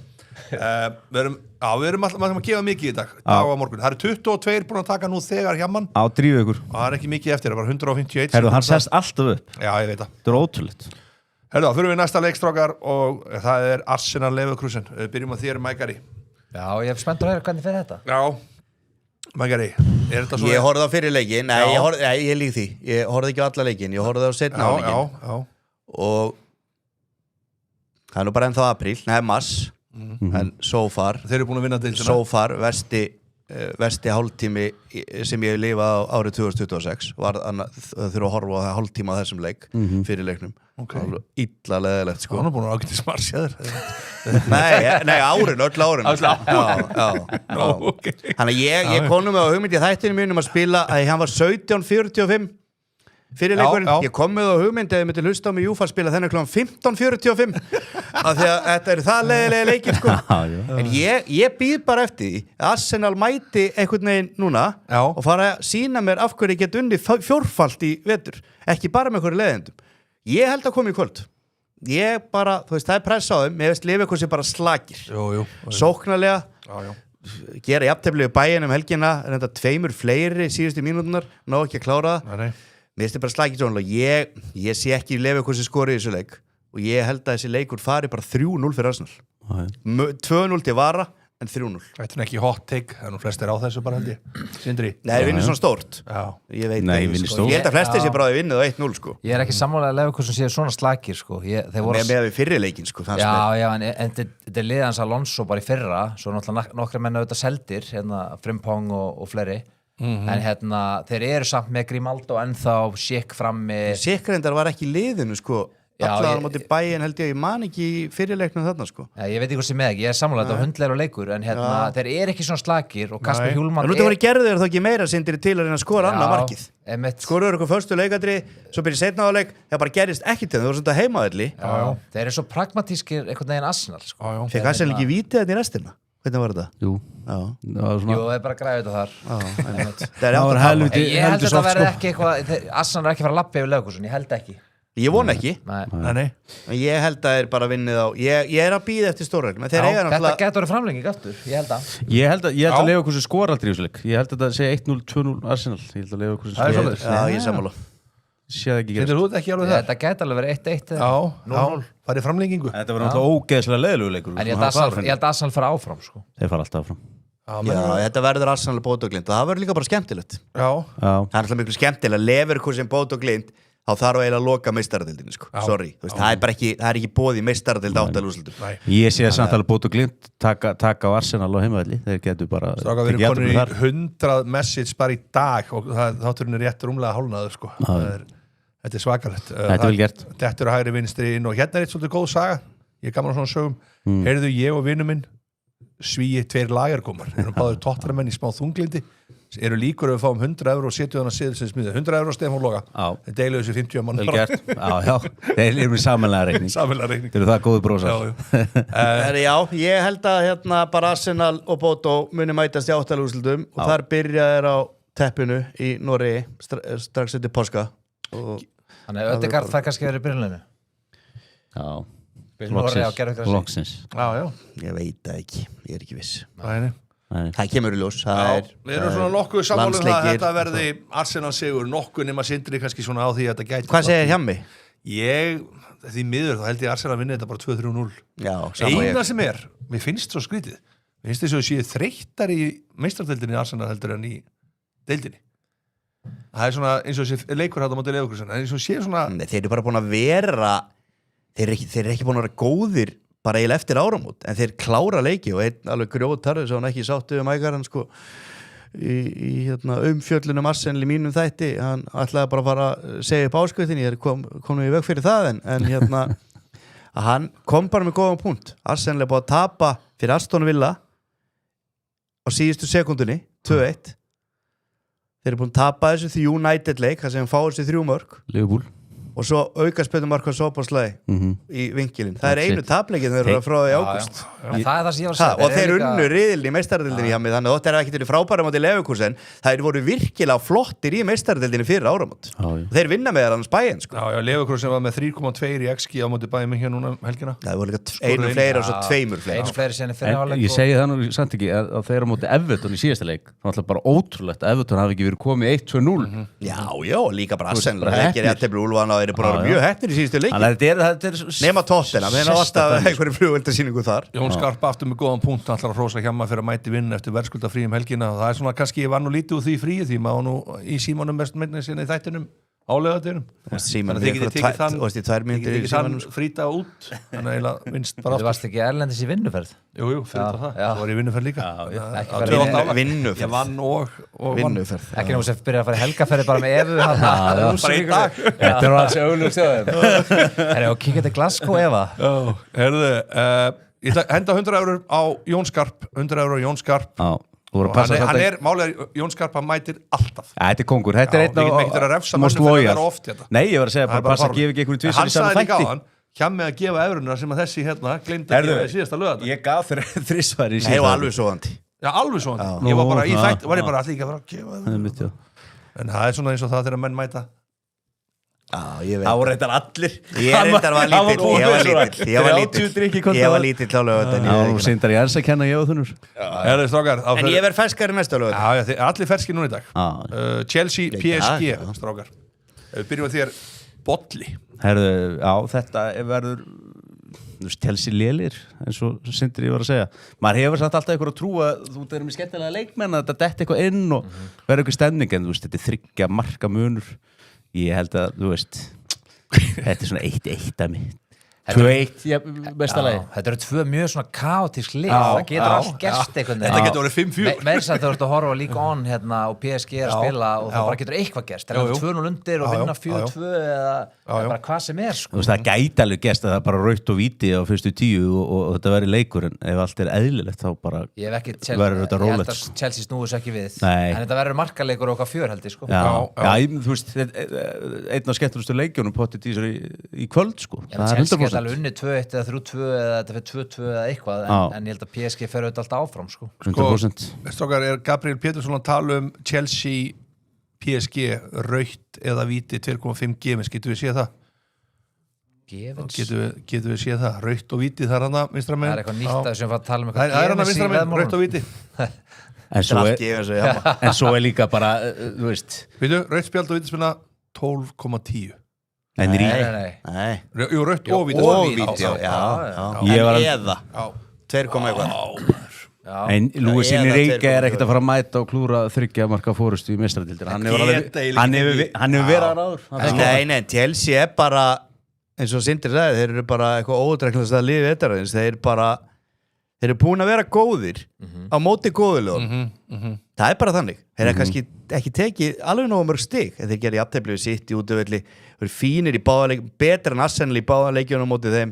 Við erum alltaf að gefa mikið í dag á morgun. Það eru 22 búin að taka nú þegar hjá mann. Á 3 vikur. Og það er ekki mikið eftir, það var 151. Herðu, hann sest alltaf upp. Já, ég veit það. Þetta er ótrúlegt. Herðu, þá fyrir við næsta leikstrákar og það er Arsenal Leverkusen. Byrjum á þér, Mækari. Já, ég er spenntur að heyra hvernig fyrir þetta. Já, Mækari, er þetta svona... Ég horfði á fyrir leikin, ég lík því. Ég horfði ekki á alla leikin, ég horfði á seinna á leikin. Já. Og það er nú bara ennþá apríl, mars. En so far þeir eru búin að vinna deildina so far versti hálftími sem ég lifað á árið 2026 var að þurfa að horfa á hálftíma á þessum leik fyrir leiknum illa leðilegt sko. Hann er búin að ágætis marsjaður Nei, árin, öll árin Þannig að ég konum með á hugmyndi þættinu mínum að spila að hann var 17:45 fyrir leikurinn, ég kom með á hugmyndi að ég myndi hlusta á mig Júfa spila þennan klokkan 15:45 af því að þetta er það leiðilega leikinn sko. En ég býð bara eftir því að Arsenal mæti einhvern veginn núna og fara að sína mér af hverju ég get unnið fjórfalt í vetur, ekki bara með hverju leiðendum. Ég held að koma í kvöld. Ég bara, þú veist, það er press á þeim, ég veist Leverkusen bara slakir. Sóknarlega gera jafntefli við Bayern helgina, en þetta 2 fleiri síðustu mínúturnar, ná ekki að klára það. Mér finnst þetta bara slagið svona ég sé ekki Leverkusen skori í þessu leik og ég held að þessi leikur fari bara 3-0 fyrir Arsenal 2-0 til vara en 3-0 Þetta er ekki hot take, það er nú flestir á þessu bara held ég Sindri Nei, við vinnum svona stórt Ég veit ekki, ég held að flestir sé bara að við vinnum það 1-0 sko. Ég er ekki sammála að Leverkusen séu svona slakir sko. Með við fyrirleikin sko, Já, en þetta er liðans Alonso bara í fyrra svo náttúrulega nokkra menn auðvitað seldir Frimpong og fleiri en þeir eru samt með Grimaldo ennþá Schick frammi Schick reyndar var ekki í liðinu sko allar á móti Bayern held ég man ekki í fyrirleiknum þarna sko ég veit ekki hvað sem ég er sammála þetta á hundlegur og leikur en þeir eru ekki svona slakir og Kasper Hjúlmann en nú það voru gerður þá ekki meira sindir til að reyna að skora annað markið skoruður eitthvað fyrstu leikadri svo byrja setna á leik það bara gerist ekki til það voru svona heimaðalli þeir eru svo pragmatískir einhvern veginn Arsenal sko. Fekk Arsenal ekki vítið þetta í restina? Hvernig var þetta? Jú, það er bara græðið þetta þar Ég held að þetta verði ekki eitthvað Arsenal er ekki að fara að lappa yfir Leverkusen, ég held ekki Ég von ekki Nei. Ég held að þeir bara vinnið á Ég er að býða eftir stórreglum Þetta getur verið framlenging aftur, ég held að Leverkusen skora aldrei í þessu leik Ég held að þetta sé 1-0, 2-0 Arsenal Ég held að Leverkusen skora Já, ég er sammála Þetta getur alveg verið 1-1 Já, farið framlengingu Þetta var náttúrulega ógeðslega leiðilegu leikur En ég held að Arsenal fara áfram sko. Þeir fara alltaf áfram Já, þetta verður Arsenal Bót og Glind og það verður líka bara skemmtilegt Það er alltaf miklu skemmtilega Leverkusen Bót og Glind þá þarf eiginlega að loka meistaradeildinni sko. Sorry, það er ekki boðið meistaradeild áttalúslutum Ég sé að samtala Bót og Glind taka á Arsenal á heimavelli þeir getur bara við erum konur í 100 message bara í dag og þátturinn er rétt rúmlega hálnaður sko. Þetta er svakalegt Þetta er vel gert Þetta eru hægri vinstri inn og hérna er eitt svolítið góð saga ég er gaman á svona sögum heyrðu ég og vinnu minn svíi 2 lagerkomar erum báður tóttaramenn í smá þunglindi eru líkur að við fáum 100 € og setju þannig að siður sem smiður 100 € Stefán Loga þeir deilu þessu 50 mann vel gert þeir eru með samanlega reikning þeir eru það góði brósar ég held að bara Arsenal og Bodo muni mætast í áttalúslutum og þar byrja þeir á teppinu í Noregi strax eftir páska Þannig að Ødegaard fær kannski verið í byrjunleginu. Loksins. Já. Ég veit það ekki, ég ekki viss. Nei. Það kemur í ljós. Við erum svona nokkuð sammála að þetta verði Arsenal sigur, nokkuð nema Sindri kannski svona á því að þetta gæti. Hvað segir hjá mig? Því miður þá held ég Arsenal að vinna þetta bara 2-3-0. Já, eina sem mér finnst svo skrítið. Mér finnst þess að séu þreyttar í meistardeildinni Arsenal heldur en í deildinni. Það er svona eins og þessi leikur hægt á móti Leverkusen, eins og séu svona... Þeir eru bara búin að vera, þeir eru ekki búin að vera góðir bara eiginlega eftir áramót, en þeir klára leiki og einn alveg grjótarður sem hann ekki sáttu mækaran sko í umfjöllunum Arsenal í mínum þætti, hann ætlaði bara að fara að segja upp áskuðinni, ég kom í veg fyrir það en að hann kom bara með góðan punkt. Arsenal er búin að tapa fyrir Aston Villa á síðustu sekundunni 2-1. Þeir eru búin að tapa þessu því United leik, það sem fáið þessi 3 mörk Liverpool og svo aukaspennum marka Szoboszlai í vinkilinn. Það er einu tapleikin þeir eru frá í ágúst. Það er það sem ég var að segja. Og þeir unnu riðilin í meistaradeildinni hjá mig, þannig að þetta er ekki til frábæra móti Leverkusen. Það voru virkilega flottir í meistaradeildinni fyrir áramót. Þeir vinna með þar Bayern sko. Já, Leverkusen var með 3,2 í XG á móti Bayern hér núna helgina. Það voru líka einu fleiri og svo 2 fleiri. Einu fleiri síðan í fyrri hálfleik. Ég segi það nú samt ekki að þeir á móti Everton í síðasta leik. Það var alltaf bara ótrúlegt að Everton hafi ekki verið komið 1-2-0. Já, líka bara Arsenal. Það ekki réttefli Úlfana og þeir eru bara mjög heppnir í síðustu leiki. Nema Tottenham, þeir ná alltaf einhverju flugveldasýningu þar. Jón Skarp aftur með góðan punkt, hann ætlar að hrósa hjá maður fyrir að mæti vinn eftir verðskuldafrí helgina. Það er svona kannski, ég var nú lítið úr því fríi því maður nú í símanum mest minni sinni í þættinum álegaðurum. Þannig að þið getið tekið þann frýta út. Þannig að eiginlega vinst bara aftur. Þú varst ekki erlendis í vinnuferð? Jú, fyrir það. Það var í vinnuferð líka. Vinnuferð. Ég vann og vinnuferð. Ekki nú sem byrja að fara í helgaferði bara með Evu. Bara í dag. Þetta er alls auðlust og kíkja til Glasgow Eva. Herðu, ég ætla að henda 100 eurur á Jón Skarp. 100 eurur á Jón Skarp. Hann er málega Jón Skarp, hann mætir alltaf. Þetta er kongur, þetta er einn most loyal. Nei, ég var að segja bara passa að gefa ekki einhverju tvisar í saman þætti. Hjá mig að gefa euruna sem að þessi glemdi að gefa í síðasta lögða. Ég gaf þér 3 svar í síðasta. Nei, og alveg svoandi. Já, alveg svoandi. Ég var bara í þætti, var ég bara allir ekki að fara að gefa euruna. En það er svona eins og það þegar menn mæta. Ég veit. Það voru reyndar allir. Ég reyndar var lítill. Ég var lítill á lögðan. Já, sindar ég að kenna ég á þunnur. En ég verð ferskari næsta lögðan. Já, allir ferski núna í dag. Chelsea, PSG, strákar. Við byrjum að þér Bolli. Herðu, já, þetta verður Chelsea lélir, eins og Sindri ég var að segja. Maður hefur samt alltaf eitthvað að trúa þú erum með skemmtilega leikmenn að þetta detti eitthvað inn og verður eitthvað stemning en þetta er 3 marka munur. Ég held að, þetta er svona 1-1 að mig. 2-1, besta lagi. Þetta eru 2 mjög svona kaotísk lið. Það getur allt gerst einhvern veginn. Þetta getur orðið 5-4. Meira sem þú ert að horfa líka on og PSG að spila og það bara getur eitthvað gerst. Það er 2-0 undir og vinna 4-2 eða bara hvað sem sko. Þú veist, það gæti alveg gerst að það er bara rautt og víti á fyrstu 10 og þetta verður leikur en ef allt er eðlilegt þá bara verður þetta rólegt. Ég held að Chelsea snúi sér ekki við. En þetta verður markaleikur og okkar 4 held ég sko. Já, þú veist, einn af skemmtilegustu leikjunum pottet í kvöld sko. Það er alveg unnið 2-1 eða 3-2 eða þetta fyrir 2-2 eða eitthvað en ég held að PSG fer auðvitað alltaf áfram sko. 100%. Strákar, er Gabriel Pétursson að tala Chelsea PSG rautt eða víti 2,5 gefins, getur við séð það? Gefins? Getur við séð það? Rautt og víti þar hana vinstra megin? Það er eitthvað nýtt að sem var að tala það er hana vinstra megin, rautt og víti. En svo er líka bara, þú veist rautt spjald og vítispilna 12,10. Nei. Jú, rautt og víti. Eða 2,1. En Luis Enrique er ekkert að fara að mæta og klúra 3 marka fórustu í meistaradeildinni. Hann hefur verið að ráður. Nei, Chelsea er bara eins og Sindri sagði, þeir eru bara eitthvað ódreiknast að lifa vetarins. Þeir eru búin að vera góðir á móti góðulögum. Það er bara þannig. Þeir eru kannski ekki tekið alveg nógu mörg stig. Þeir gerði jafntefli við sitt í útivelli. Þeir eru fínir í báðaleikjum, betra en Arsenal í báðaleikjunum á móti þeim.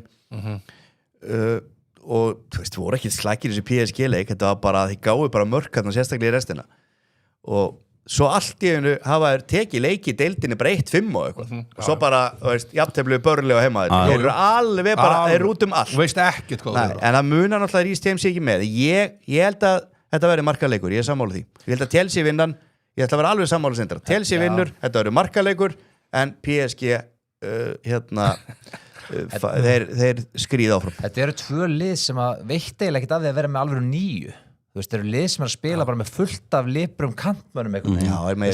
Og þú veist, voru ekki slækir þessi PSG-leik. Þetta var bara, þeir gáðu bara mörk hérna sérstaklega í restina. Og svo allt í einu hafa þeir tekið leiki í deildinni bara 1-5 og eitthvað. Og svo bara, þú veist, jafntefli við Burnley og heima þetta. Þeir eru alveg bara, þeir eru út allt. Þú veist ekkert hvað það er. En það munar náttúrulega Reece James ekki með. Ég held að þetta verði markaleikur, ég er sammála því. Ég held að Chelsea vinnan, ég ætla að vera alveg sammála Sindra. Chelsea vinnur, þetta verður markaleikur, en PSG þeir skríða áfram. Þetta eru 2 lið sem að veitt eiginlega ekkert af því að vera með alvöru 9. Þú veist, þeir eru lið sem að spila bara með fullt af liprum kantmönnum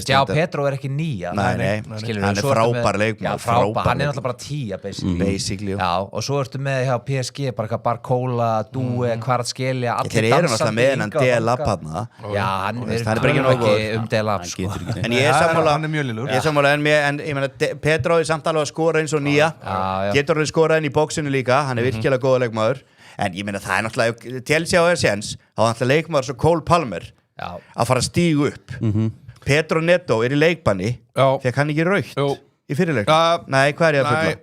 Já, Pedro ekki 9. Nei, hann frábær leikmaður. Frábær, hann náttúrulega bara 10 basically. Já, og svo ertu með hjá PSG bara Barcola, Due, Kvaratskhelia, allir dansandi með hennan Delap hann. Já, hann ekki Delap sko. En ég sammála, en ég meina Pedro samt alveg að skora eins og 9. Getur hann skorað inn í bóksinu líka, hann virkilega góða leikmaður. En ég meina það náttúrulega Chelsea á séns, þá náttúrulega leikmaður svo Cole Palmer að fara að stígu upp. Pedro Neto í leikbanni, fekk hann ekki rautt í fyrirleik? Nei, hvað ég að fulla?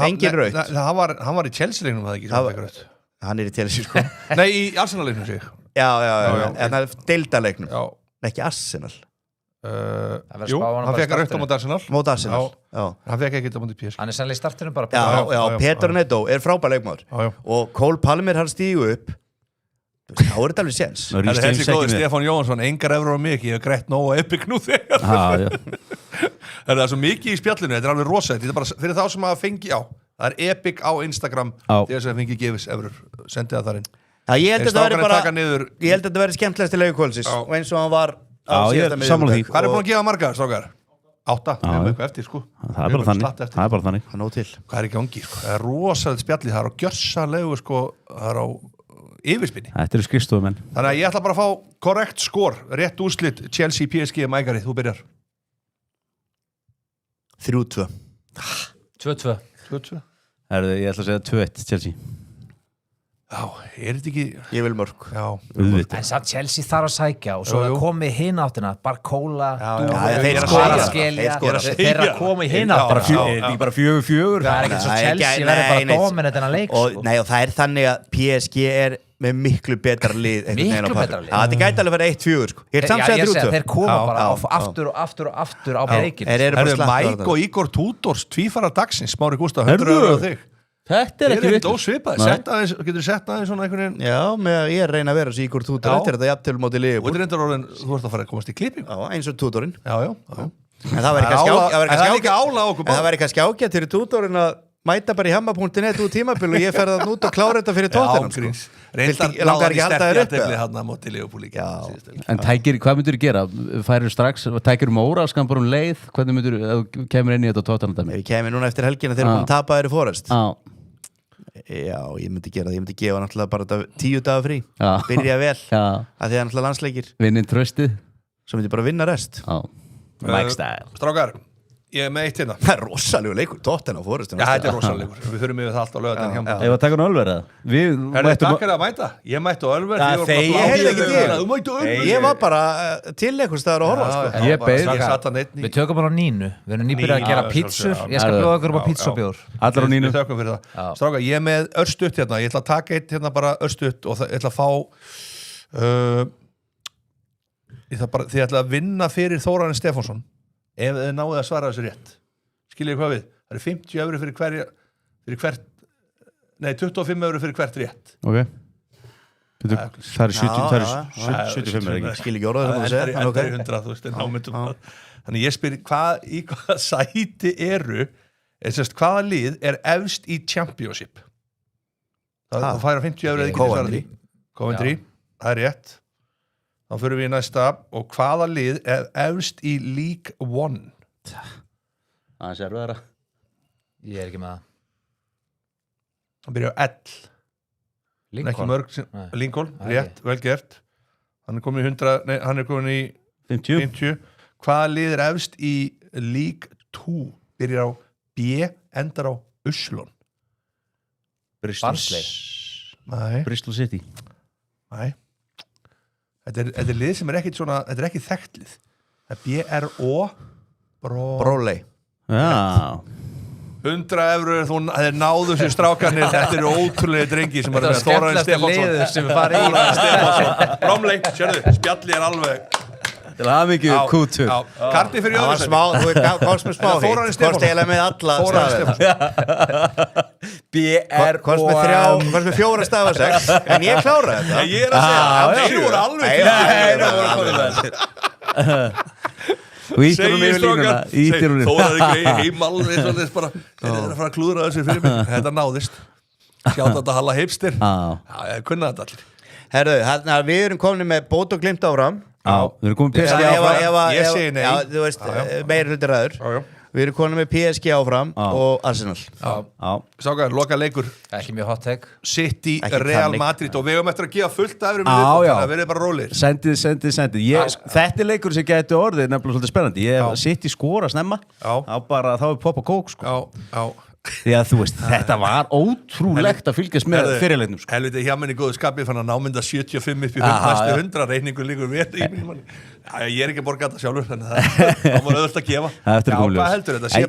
Engin rautt. Hann var í Chelsea-leiknum, það ekki? Hann í Chelsea, sko. Nei, í Arsenal-leiknum, sig. Já, en það deildarleiknum. Ekki Arsenal. Jú, hann fekk rautt á móti Arsenal. Hann fekk ekki á móti PSG. Hann sennilega í startinu bara. Já, Pedro Neto frábær leikmaður og Cole Palmer hann stígu upp, þá þetta alveg séns. Þessi góði Stefán Jóhansson, engar eurur á mig, ég hef greitt nóg og Epic nú þegar. Það svo mikið í spjallinu, þetta alveg rosalegt, þetta bara fyrir þá sem að fengi það Epic á Instagram þegar sem fengi gefis eurur, sendi það þar inn. Ég held að þetta veri skemmtilegast í leikvöldsins og eins og hann var ég er sammála því. Hvað búin að gefa margar, strákar? 8, eitthvað eftir, sko. Það er bara þannig. Það nóg til. Hvað í gangi, sko? Það rosalegt spjallið, það á gjörsanlegu, sko, það á yfirspinni. Þetta eru skrifstofumenn. Þannig að ég ætla bara að fá korrekt skor, rétt úrslit, Chelsea, PSG, Mækari, þú byrjar. 3-2. 2-2. Ég ætla að segja 2-1 Chelsea. Já, þetta ekki... Ég vil mörg. En samt Chelsea þarf að sækja og svo komið í hina áttina, Barcola, þeir að koma í hina áttina. Það er ekki bara 4-4. Það er ekki svo Chelsea verður bara dominant en að leik. Nei, og það er þannig að PSG er með miklu betra lið. Miklu betra lið. Það gæti alveg að vera 1-4, sko. Ég er samt að segja 3-2. Þeir koma bara aftur á breykinu. Mike og Igor Tudors, tvífara dagsins, Smári Gústaf, 100 € á þig. Þetta er ekki ekkert ósvipað, getur þú sett aðeins svona einhvern veginn? Já, ég er reyna að vera svo Igor Tudor, þetta er þetta jafn til móti Liverpool. Og þetta er reyndar orðin, þú ert að fara að komast í klipping. Já, eins og Tudorinn. Já. En það væri kannski ágætt fyrir Tudorinn að mæta bara í hamma.net úr tímabil og ég ferði það út og klára þetta fyrir Tottenham. Reyndar náðan í sterkjadefli hann að móti Liverpool líka. En hvað myndur þú gera? Færir strax, tækir óraðskan bara leið? Hvernig myndur þú kemur inn í þetta Tottenham? Ég kemur núna eftir helgina þegar hún tapaði þér í Forest. Já, ég myndi gera það, ég myndi gefa náttúrulega bara 10 daga frí, byrja vel að því að náttúrulega landsleikir vinnin tröstið, svo myndi bara vinna rest. Mike style. Strákar, ég er með eitt hérna. Það er rosalegu leikur, Tottenham á Forest. Já, þetta er rosalegu leikur, við förum yfir það allt á laugardaginn hjá mig. Ég var að taka hann Ölver eða? Takk fyrir að mæta, ég mætti á Ölver. Ég heyrði ekki til, ég var bara til einhvers staðar að horfa. Ég beið, við tökum bara á Nínu, við erum nýbyrjað að gera pítsur, ég skal bjóða okkur upp á pítsabjór. Allar á Nínu. Við þökkum fyrir það. Strákar, ég er með örstutt hérna, ég ætla að taka eitt hérna bara örstutt og ég ætla að fá þið ætla að vinna fyrir Þórarinn Stefánsson ef þið náðu að svara þessu rétt. Skiljið hvað við? Það eru 50 € fyrir hvert 25 € fyrir hvert rétt. Ok. Það eru 75 €. Skil ekki orðað það er 100, þú veist, námyndum. Þannig ég spyr í hvaða sæti hvaða lið er efst í Championship? Það færa 50 € Coventry, það er rétt. Þá fyrir við í næsta og hvaða lið er efst í League One? Það er það. Ég er ekki með það. Það byrja á L. Lincoln, rétt, vel gert. Hann er komin í 50. Hvaða lið er efst í League 2? Byrjar á B, endar á Uslon. Barnsley. Bristol City. Nei. Þetta er lið sem er ekkit svona, þetta er ekki þekkt lið. Það er B-R-O Bróli. Já. 100 €, þeir náðu sér strákarnir, þetta eru ótrúlega drengi sem eru með Þórarinn Stefánsson sem við farið í. Bromley, sérðu, spjalli er alveg Til að hafa mikið kútur. Karti fyrir öðru þú komst með smá hitt, komst eiginlega með alla stafi. B-R-O-M komst með 4 stafa 6, en ég klára þetta. Ég er að segja, þeir voru alveg og ýttir hún yfir línuna þó að þið greiði heim alveg svolítið bara, þeir eru að fara að klúðra þessu fyrir mig þetta náðist, sjátt þetta Halla Hipster ég kunna þetta allir Herðu, við erum komin með bót og glimt áfram við erum komin PSG áfram ég segi nei þú veist, meir hluti ræður við erum komin með PSG áfram og Arsenal Sákar, loka leikur ekki mjög hot take City, Real Madrid og við höfum eftir að gefa fullt af þannig að við erum bara rólir sendið þetta er leikur sem getur orðið nefnilega svolítið spennandi City skora snemma þá er pop og kók því að þú veist, þetta var ótrúlegt að fylgjast með fyrirleiknum helviti hjá minni góðu skapið fann að námynda 75 upp í næstu 100 reikningu líkur vel í mínum ég er ekki að borga þetta sjálfur þannig að það var auðvitað að gefa hvað heldur þetta?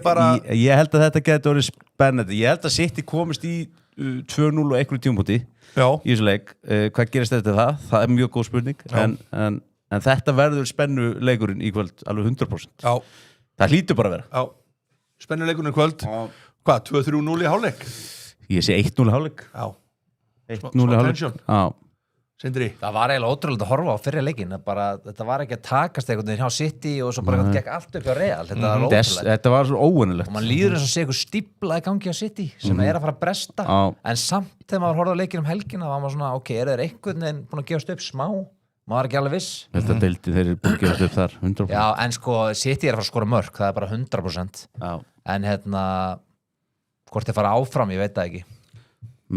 Ég held að þetta getur orðið spennandi ég held að City komist í 2-0 og einhverju tímapunkti í þessu leik hvað gerist eftir það? Það er mjög góð spurning en þetta verður spennu leikurinn í kvöld alveg 100% það hlýtur bara að vera spennu leikurinn í kvöld hvað, 2-3-0 í hálfleik? Ég sé 1-0 í hálfleik 1-0 í hálfleik Sindri það var eiginlega ótrúlega að horfa á fyrir leikin þetta var ekki að takast einhvern veginn hjá City og svo bara þetta gekk allt upp hjá Real þetta var ótrúlega þetta var svo óvenulegt og mann líður eins og sé eitthvað stífla í gangi á City sem er að fara að bresta en samt þegar maður horfði á leikin helgina var maður svona ok, eru þeir einhvern veginn búin að gefast upp smá maður var ekki alveg viss þetta deildi þeir eru búin að gefast upp þar 100% já, en sko City er að fara að skora mörk það er bara 100% en hvort þeir fara áfram, ég veit það ekki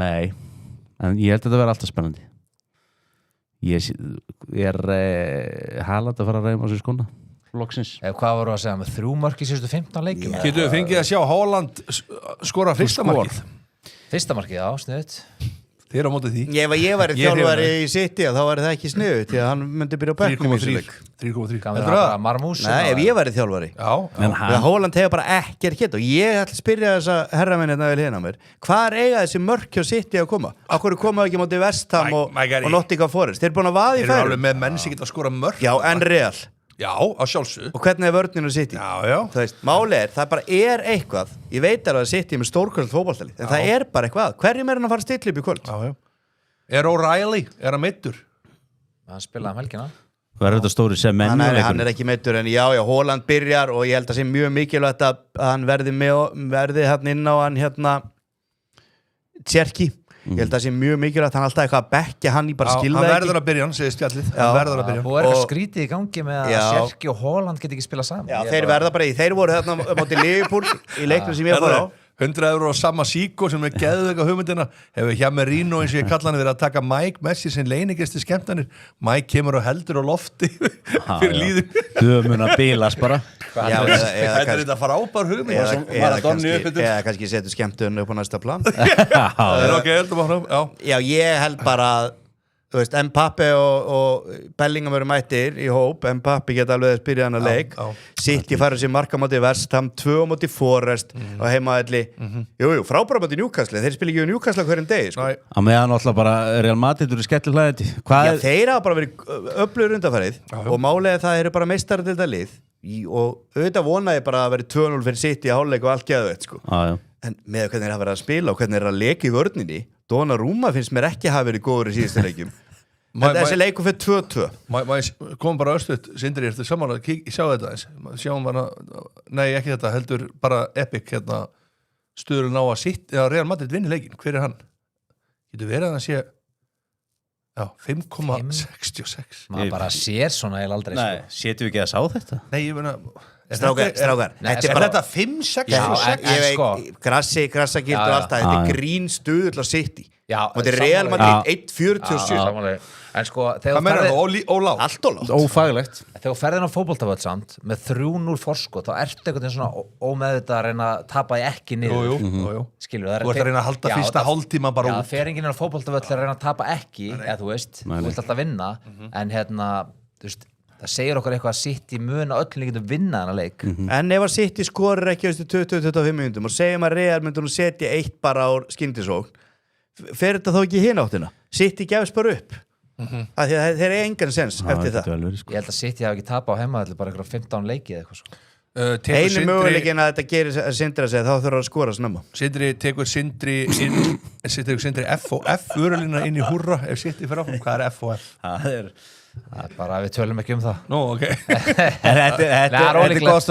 nei, en ég held að þetta verði alltaf spennandi ég er Haaland að fara að reyma á sér skona loksins hvað voru að segja með 3 mörk í síðustu 15 leikjum getur við fengið að sjá Haaland skora fyrsta markið já, sniðut þér á móti því ef ég væri þjálfari í City þá væri það ekki sniðut því að hann myndi byrja á bekknum 3,3 Marmús nei, ef ég væri þjálfari Haaland hefur bara ekkert gett og ég ætla að spyrja þessa herramenn hérna vel hérna á mér hvað eiga þessi mörk hjá City að koma? Akkur komaðu ekki móti West Ham og Nottingham Forest þeir er búin að vaða í færum þeir eru alveg með menn sem geta að skora mörk já, en Real já, á sjálfsögðu og hvernig er vörninu City? Þú veist, máli það bara eitthvað ég veit að City með stórkvöld fótboltali en það er bara eitthvað hverjum er hann að fara að stilla upp í kvöld? Er O'Reilly, er hann meiddur? Hann spilaði helgina verður þetta stóri sem menn hann er ekki meiddur en já, Haaland byrjar og ég held að sé mjög mikilvægt að hann verði hann inn á hann Tjerki ég held að það sé mjög mikilvægt hann alltaf eitthvað að bekkja hann í bara skilða hann verður að byrja, hann segir spjallið hann verður að byrja og er eitthvað skrítið í gangi með að Tjerki og Haaland get ekki spila saman já, þeir verða bara þeir voru hérna móti Liverpool í leiknum sem ég fór á 100 € á sama síkó sem er geðveika hugmyndina hefur hjá með Rino eins og ég kalla hann verið að taka Mike Messi sem leynigestir skemmtanir Mike kemur og heldur á lofti fyrir líðum dömun að bílas bara þetta er þetta frábær hugmynd eða kannski setur skemmtun upp á næsta plan já, ég held bara þú veist, Mbappe og Bellingham eru mættir í hóp Mbappe geta alveg að spyrja hann að leik City farið sér marka móti West Ham 2 móti Forest og heimaðalli jú, frábæra móti Newcastle þeir spila ekki við Newcastle hverjum degi sko. á meðan alltaf bara Real Madrid eru skellihlæðandi þeir hafa bara verið öflugur undanfarið og málega það eru bara meistaradeildarlið og auðvitað vona ég bara að verið 2-0 fyrir City að hálfleik og allt geðveikt sko. en með hvernig þeir hafa verið að spila og hvernig þeir að leka í vörninni Donnarumma finnst mér ekki hafa verið góður í síðustu leikjum en þessi leiku fyrir 2-2 kom bara östuð, Sindri, ertu saman að sjá þetta eins sjáum bara, nei ekki þetta heldur bara Epic hérna stuðurinn á að Real Madrid vinni leikin hver er hann? Getur verið að hann sé 5,66 maður bara sér svona eða aldrei nei, sétu við ekki að sá þetta? Nei, ég meina strákar er þetta 5,66 grassagildur alltaf þetta er grín stuðull á City og þetta er Real Madrid 1,47 en sko hvað meira það, ólátt? Allt ólátt ófaglegt þegar þú ferðin á fótboltavöld samt með 3-0 forskot þá ertu einhvern veginn svona ómeðvitað að reyna að tapa því ekki niður skilur þú ert að reyna að halda fyrsta hálftíma bara út fer enginn á fótboltavöld að reyna að tapa ekki eða þú veist, þú vilt alltaf vinna en þú veist það segir okkur eitthvað að City muna öll líka að vinna þennan leik en ef að City skorir ekki 20-25 minútum og segjum að Real myndi nú setja eitt bara á skyndisókn fer þetta þó ekki hinn áttina City gefst bara upp af því að þeir eru engan sens eftir það ég held að City hafi ekki tapað á heimavelli bara eitthvað 15 leiki eða eitthvað svo einu möguleikin að þetta gerir Sindri að segja þá þurfa að skora snemma Sindri tekur Sindri F og F vörulina inn í húrra ef City fyrir áfram, hvað er F og F? Bara við tölum ekki það. Nú, ok. Þetta er gott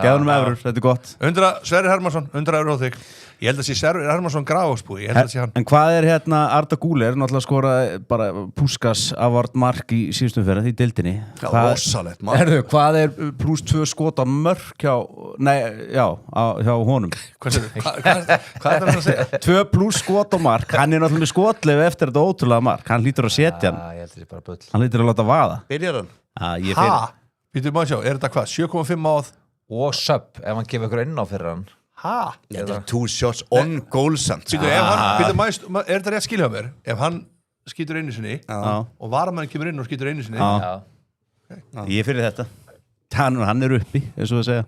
Gefnum evrur, þetta er gott Sverrir Hermansson, 100 € á þig. Ég held að sé Sverrir Hermansson Grafóksbúi, ég held að sé hann. En hvað er Arda Güler, náttúrulega skoraði bara Puskas avart mark í síðustum fyrir í deildinni. Rosalegt mark. Hvað er pluss 2 skot á mörk hjá honum? Hvað er það að segja? 2 pluss skot á mark, hann er náttúrulega með skotleif eftir þetta ótrúlega mark, hann lítur að setja hann. Ég held að það er bara bull. Hann lítur að láta vaða. Byrjar hann? Býtum maður sjá, er þetta hvað? 7,5 áð? Og sub, ef hann gefur ykkur inn á fyrir hann. Þetta er 2 shots on goal samt. Er þetta rétt skilja mér? Ef hann skýtur einu sinni og varamann kemur inn og skýtur einu sinni. Ég fyrir þetta. Hann er uppi, eins og það segja.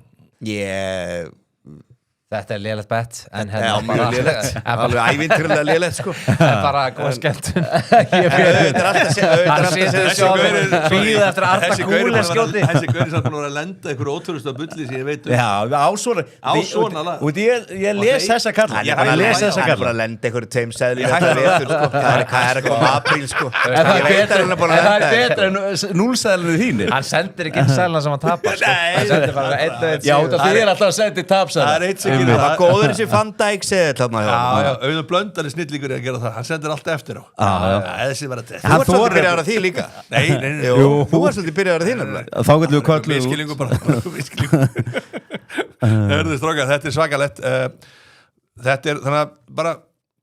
Þetta er lélegt bett. Mjög lélegt. Alveg ævintýrlega lélegt, sko. Bara góð skemmtun. Þetta er alltaf Bíða eftir Arda Güler skjóti. Þessi gaur er samt búin að lenda einhverju ótrúlustu að bulli sem ég veit Já, á svona lag. Ég les þessa kalla. Hann er bara að lenda einhverju teimsæðli Hvað er að koma apríl, sko. Það er betra en núlsæðlinu þínir. Hann sendir ekki inn sæðlina sem hann tapar, sko. Hann sendir bara 1-1. Já, það er alltaf að senda í tapsæðla. Það var góður þessi Van Dijk segið þarna hjá hann. Auður Blöndal er snillingur í að gera það. Hann sendir alltaf eftir á. Þessi var að þetta. Þú var svolítið byrjað að vera því líka. Nei. Þú var svolítið byrjað að vera því nefnilega. Þá getum við kölluð Viðskilningu bara. Hörðu strákar, þetta er svakalett. Þetta er þannig að bara,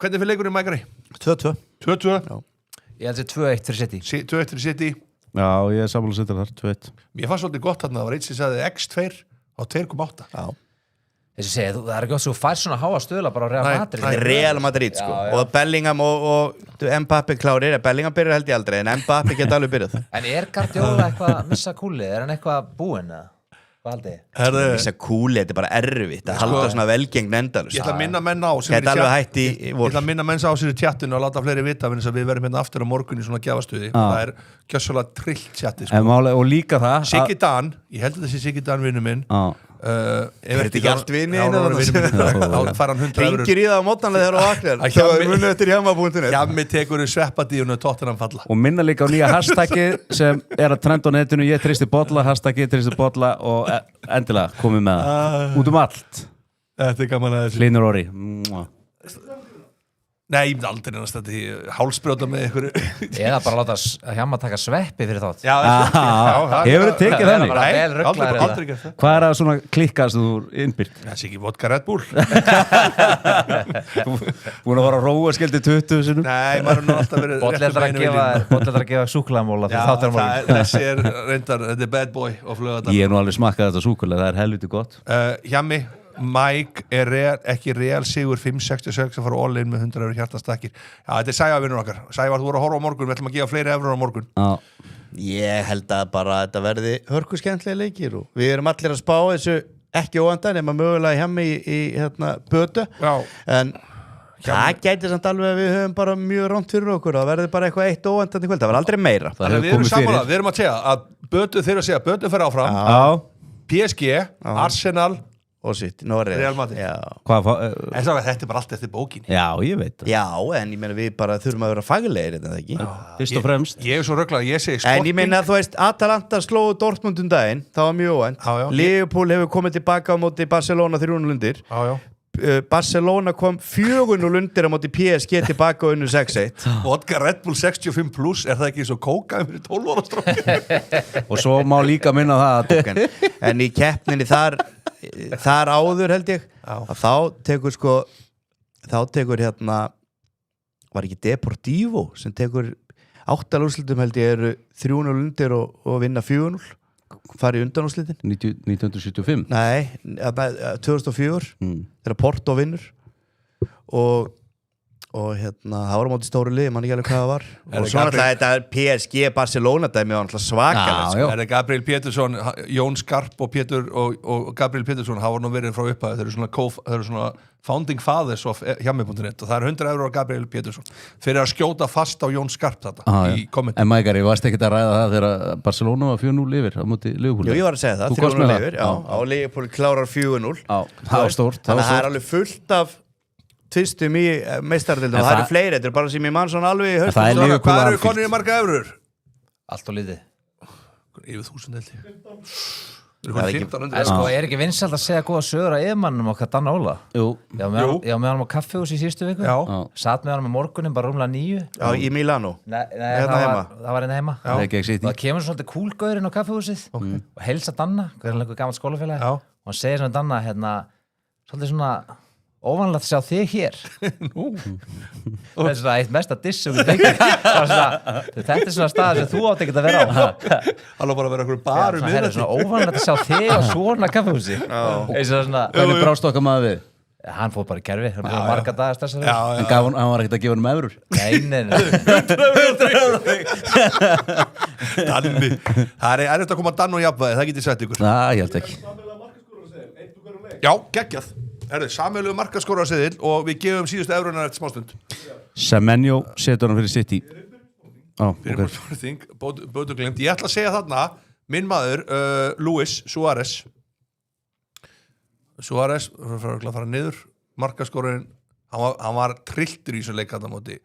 hvernig fyrir leikurinn Mækari? 2-2. 2-2? Ég held að 2-1 fyrir City. 2-1 fyrir City. Já, ég er sammála setjar þar, 2-1. Mér fannst svolítið gott þarna, það var eitt sem sagði X2 á 2,8. Já. Þessi segið, það er ekki oft svo fær svona háa stöðla bara á Real Madrid sko. Og Bellingham og Mbappé klárir. Bellingham byrjar held ég aldrei, en Mbappé geta alveg byrjað. En er Guardiola eitthvað að missa kúlið? Er hann eitthvað búinn eða? Hvað haldið þið? Missa kúlið, þetta er bara erfitt að halda svona velgengn endalaust. Ég ætla að minna menn á sér í tjattinu og láta fleiri vita við verðum hérna aftur á morgun í svona gjafastuði. Það er gjössalega trillt tjatti Og líka það Siggi Dan, ég held að það sé Siggi Dan vinnu minn Er þetta ekki allt vinni þá fær hann 100 €. Ringir í það á mótnanlega þegar á aklir Hjá munu eftir hjá.net Hjammi tekur sveppadíunu Tottenham falla Og minna líka á nýja hashtaggi sem er að trenda á netinu Ég tristi bolla, hashtaggi tristi bolla og endilega komið með það út allt. Þetta er gaman að þessu Hlynur Orri Nei, ég myndi aldrei nefnast þetta í hálsbrjóta með ykkur Eða bara láta Hjamma taka sveppi fyrir þátt Hefur þið tekið þannig? Nei, aldrei gert það Hvað er það svona klikkast þú innbyrt? Það sé ekki vodka Red Bull Búin að fara að róa skildi 20 sinum? Nei, maður er nú alltaf verið Bótt að gefa súkulamóla fyrir þáttarmóla Þessi er reyndar, þetta er bad boy Ég er nú alveg smakkað þetta súkulega, það er helviti gott Hjammi Mike er ekki real sigur 566 að fara all-in með 100 € hjartastakkir. Já, þetta er Sævar vinnur okkar. Sævar, þú voru að horfa á morgun, við ætlum að gefa fleiri eurur á morgun. Ég held að bara þetta verði hörku skemmtilega leikir og við erum allir að spá þessu ekki óvandan nema mögulega Hjammi í Bötu. Já. En það gæti samt alveg að við höfum bara mjög ránt fyrir okkur það verði bara eitthvað eitt óvandan í kvöld, það var aldrei meira. Við erum samanlega, við erum að segja að Bötu þeir að segja, Bötu fer áfram. PSG, Arsenal og sitt, Real Madrid En svo að þetta er bara allt eftir bókinni Já, ég veit það Já, en ég meina við bara þurfum að vera faglegir þetta ekki Fyrst og fremst Ég er svo rögglað, ég segi sporting En ég meina þú veist, Atalanta slóðu Dortmund daginn það var mjög óvænt Liverpool hefur komið tilbaka á móti Barcelona 3-0 undir Barcelona kom 4-0 undir á móti PSG tilbaka á unnu 6-1 Vodka Red Bull 65 plus er það ekki svo kóka fyrir 12 ára strók Og svo má líka minna það En í keppninni þar áður held ég að þá tekur hérna var ekki Deportivo sem tekur 8 úrslitum held ég eru 3-0 undir og vinna 4-0 fari undan úrslitin 1975? Nei, 2004 þegar Porto vinnur og hérna það var á móti stóru lið, mann ekki alveg hvað það var og svo náttúrulega þetta PSG Barcelona dæmi var náttúrulega svakalega Það er Gabriel Pétursson, Jón Skarp og Gabriel Pétursson hafa nú verið frá upphæðu, þeir eru svona founding fathers of hjammi.net og það er 100 € á Gabriel Pétursson fyrir að skjóta fast á Jón Skarp þetta í kommentum. En Mækari, varst ekki að ræða það þegar Barcelona var 4-0 yfir á móti Liverpool? Jú, ég var að segja það, 3-0 yfir á Liverpool klárar 4-0 Það var stórt Þannig að það er alveg fullt af tvistum í meistaradeildinni og það eru fleiri, þetta er bara sem ég mann svona alveg í haust. Hvað eru konur í marga eurur? Allt og lítið. Yfir 1000 held ég. Er ekki vinsælt að segja góða sögur af yfirmannum okkar Dan Óla? Jú. Já, með hann á kaffihúsi í síðustu viku. Já. Satt með hann með morgunin bara rúmlega 9. Já, í Milano. Nei, það var hérna heima. Það kemur svolítið kúlgaurinn á kaffihúsið og heilsa Danna, hvernig gammalt skólafélagi. Og hann segir svona Danna, svolítið svona óvanlegt að sjá þig hér. Það er svona eitt mesta dissum í byggjum. Þetta er svona stað sem þú átt ekkert að vera á. Alveg bara að vera einhverjum barum Það er svona óvanlegt að sjá þig á svona kaffehúsi. Hvernig brást okkar maður við? Hann fór bara í kerfi, hann fór marga dagar stressaður. En hann var ekkert að gefa hann eurur? Nei. 100 Danni. Það er eftir að koma Dan og jafnvæði, það getið sett ykkur. Ég held ekki. Já, geggjað. Sameiginlegu markaskóra á seðil og við gefum síðustu eurunar eftir smástund. Semenyo setur hann fyrir City. Bótu glemt. Ég ætla að segja þarna, minn maður, Luis Suárez, fara niður, markaskórainn, hann var trilltur í þessu leik þarna móti.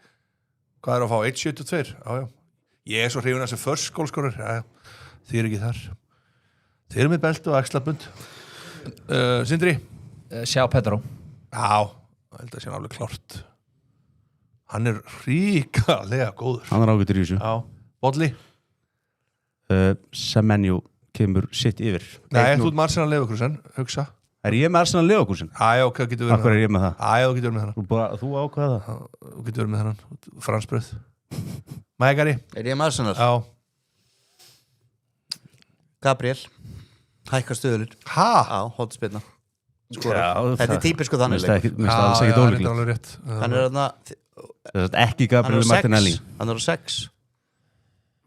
Hvað er að fá? 1.72? Já. Ég er svo hrifinn af þessu first goal scorer. Þið eru ekki þar. Þið eru með belti og axlabund. Sindri? Sjá Pedro. Já, held að sé hann alveg klárt. Hann er ríkalega góður. Hann er ágættur í þessu. Já, Bodli? Semenyo kemur sitt yfir. Nei, þú ert með Arsenal Leverkusen, hugsa. Er ég með Arsenal Leverkusen? Já, hvað getur verið með það? Akkur er ég með það? Já, þú getur verið með þennan. Þú ákveða það? Þú getur verið með þennan. Fransbröð. Mægari? Er ég með Arsenal? Já. Gabriel. Hækka stöðulir. Ha? Hotspilna. Þetta er típisku þannig leik. Mér finnst alls ekki ólíklegt. Hann er þarna ekki Gabriel Martinelli. Hann er á 6.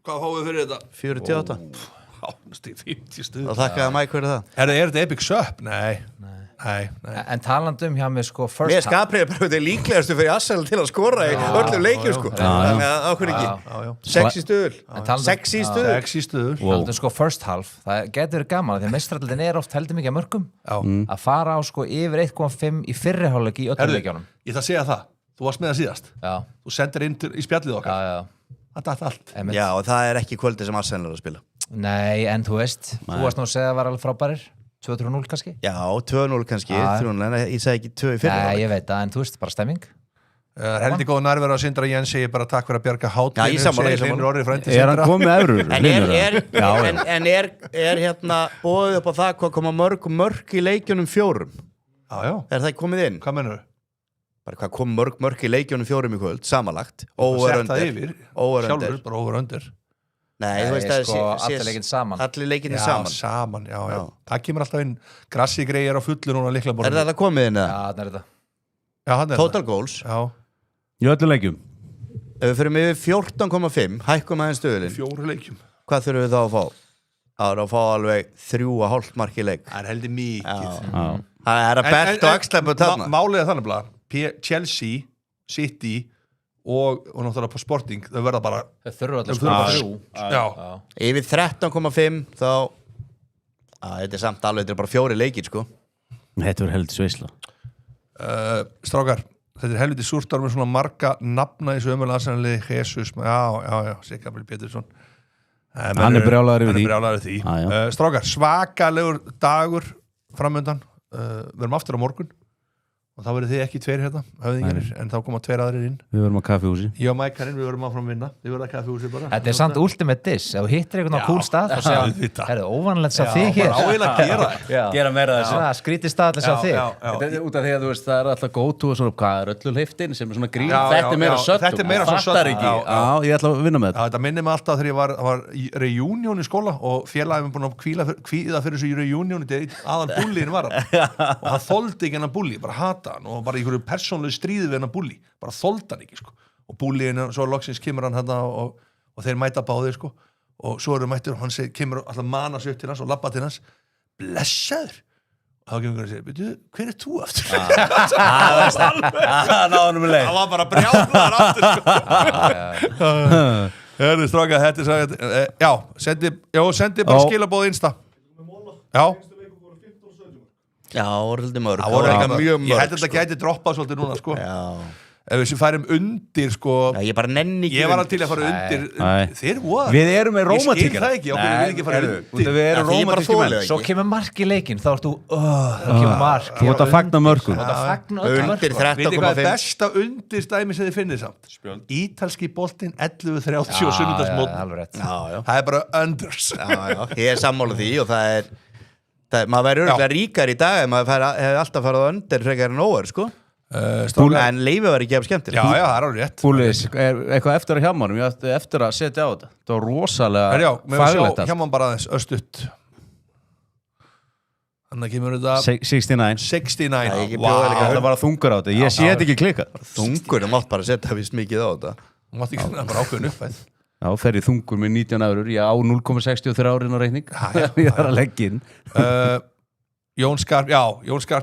Hvað fáum við fyrir þetta? 48. Já, 50 stuð. Og þakkaði Mike fyrir það. Er þetta epic söp? Nei. En talandum hjá mig sko first half. Mér Gabriel bara þetta líklegastu fyrir Arsenal til að skora í öllum leikjum sko. Þannig að ákveð ekki. 6 í stuðul. 6 í stuðul. 6 í stuðul. Talandum sko first half. Það getur verið gaman því að meistaraldin er oft heldur mikið að mörgum. Að fara á sko yfir 1.5 í fyrri hálfleik í öllum leikjunum. Ég ætla að segja það. Þú varst með það síðast. Þú sendir inn í spjallið okkar. Það datt allt. Já, og það er ekki kvöldi sem Arsenal er að spila. Nei, en þú veist, þú varst nú að segja að það var alveg frábærir 2-0 kannski? Já, 2-0 kannski, 3-0, en ég segi ekki 2 í fyrir. Nei, ég veit það, en þú veist, bara stemming. Heldig góð nærvera að Sindra Jens segir bara takk fyrir að bjarga hátinu. Já, ég sammála. Er hann komið eurur? En er hérna bóðið upp á það hvað koma mörg í leikjunum 4? Já. Er það komið inn? Hvað mennur? Bara hvað kom mörg í leikjunum 4 í kvöld, samanlagt. Sjálfur, bara over under. Nei, þú veist að sko, allir leikinn saman. Allir leikinn saman. Já. Það kemur alltaf inn grassi greiðir á fullu núna líklega. Er þetta komið inn eða? Já, það er þetta. Já, hann er Total goals. Já. Í öllu leikjum. Ef við fyrir með 14,5, hækkum aðeins stöðulinn. 4 leikjum. Hvað þurfum við þá að fá? Það er að fá alveg 3,5 mark í leik. Það er heldur mikið. Það er að belt og axlæpa þarna. Málið er þannig bara, Chelsea, City og náttúrulega på Sporting, þau verða bara þau þurfa allir sko 3. Já. Yfir 13,5 þá þetta er samt alveg, þetta er bara 4 leikir sko. Þetta verður heldur sveisla. Strákar, þetta er helviti súrtar með svona marga nafna í sömulega aðsennalið, Jesus, já, Sig Gabriel Pétursson. Hann er brjálaður yfir því. Strákar, svakalegur dagur framöndan, við erum aftur á morgun og þá verður þið ekki 2 hérna, höfðingarnir, en þá koma 2 aðrir inn. Við verðum á kaffihúsi. Ég og Mækarinn, við verðum áfram vinna. Við verðum á kaffihúsi bara. Þetta er samt ultimate diss. Ef þú hittir einhvern á cool stað og segja, það er óvanlegt að þig hér. Já, bara ávilega gera meira þessu. Það skrítið stað að sjá þig. Þetta er út af því að þú veist, það er alltaf go-to og svona, hvað er öllu hleyftin sem er svona grín. Þetta er meira söttum. Þetta er meira svona söttum. Já, ég ætla að vinna með þetta. Þetta minnir mig alltaf þegar ég var í reunion í skóla og félagið búin að kvíða fyrir þessu í reunion aðal bullin var hann og hann þoldi ekki hennar bulli, bara hata hann og bara í einhverju persónulegu stríði við hennar bulli, bara þoldi hann ekki sko. Og bullin, svo loksins kemur hann hérna og þeir mæta báðir sko og svo eru mættur og hann kemur alltaf mana sig upp til hans og labba til hans, blessaður. Og þá kemur hann og segir, hver er þú aftur? Það var bara brjálar aftur sko. Hörðu stráka, þetta er svo já, sendi bara skilabóð Insta. Já. Já, orðildi mörg. Það voru eitthvað mjög mörg. Ég held að þetta gæti droppað svolítið núna, sko. Já. Ef við færum undir, sko. Já, ég bara nenni ekki. Ég var til að fara undir. Þeir voru. Við erum með rómatíkina. Ég skil það ekki, okkur við vil ekki fara undir. Við erum rómatíkina menn. Svo kemur mark í leikinn, þá ert þú, það kemur mark. Þú ert að fagna mörgum. Þú ert að fagna öll mörgum. Undir 13,5. Vitið hvað er besta undirstæmi sem þið finnið samt? Ítalski boltinn 11:30 og sunnudagsmót. Það er bara unders. Já, ég er sammála því og maður væri örgulega ríkar í dag ef maður hefði alltaf farið á undir frekar en over, sko. En Leifi var ekki af skemmtilegt. Já, það er alveg rétt. Búlis, eitthvað eftir að hjá mannum, ég ætti eftir að setja á þetta. Það var rosalega faglegt. Hjá mann bara aðeins, östutt. Þannig að kemur þetta 69. Það var þungur á þetta, ég sé þetta ekki klika. Þungur, það mátt bara setja vist mikið á þetta. Það mátt ekki bara ákveðin uppæð. Já, fer í þungur með 19 eurur, ég á 0,63 árin á reikning. Ég var að leggja inn. Jón Skarp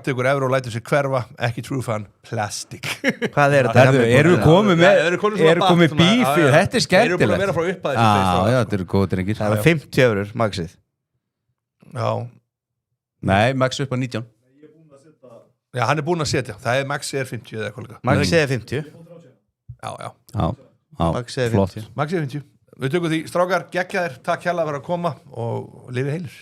tekur evru og lætur sér hverfa, ekki true fan, plastik. Hvað er þetta? Eru komið bífið, þetta er skemmtilegt. Eru búin að vera frá upphæði. Já, þetta eru góð drengir. Það var 50 eurur, maxið. Já. Nei, maxið upp á 19. Já, hann er búin að setja, það er maxið er 50 eða eitthvað líka. Maxið er 50. Já. Maxið er 50. Maxið er 50. Við tökum því, strákar, geggjaðir, takk hérlega fyrir að koma og lifið heilir.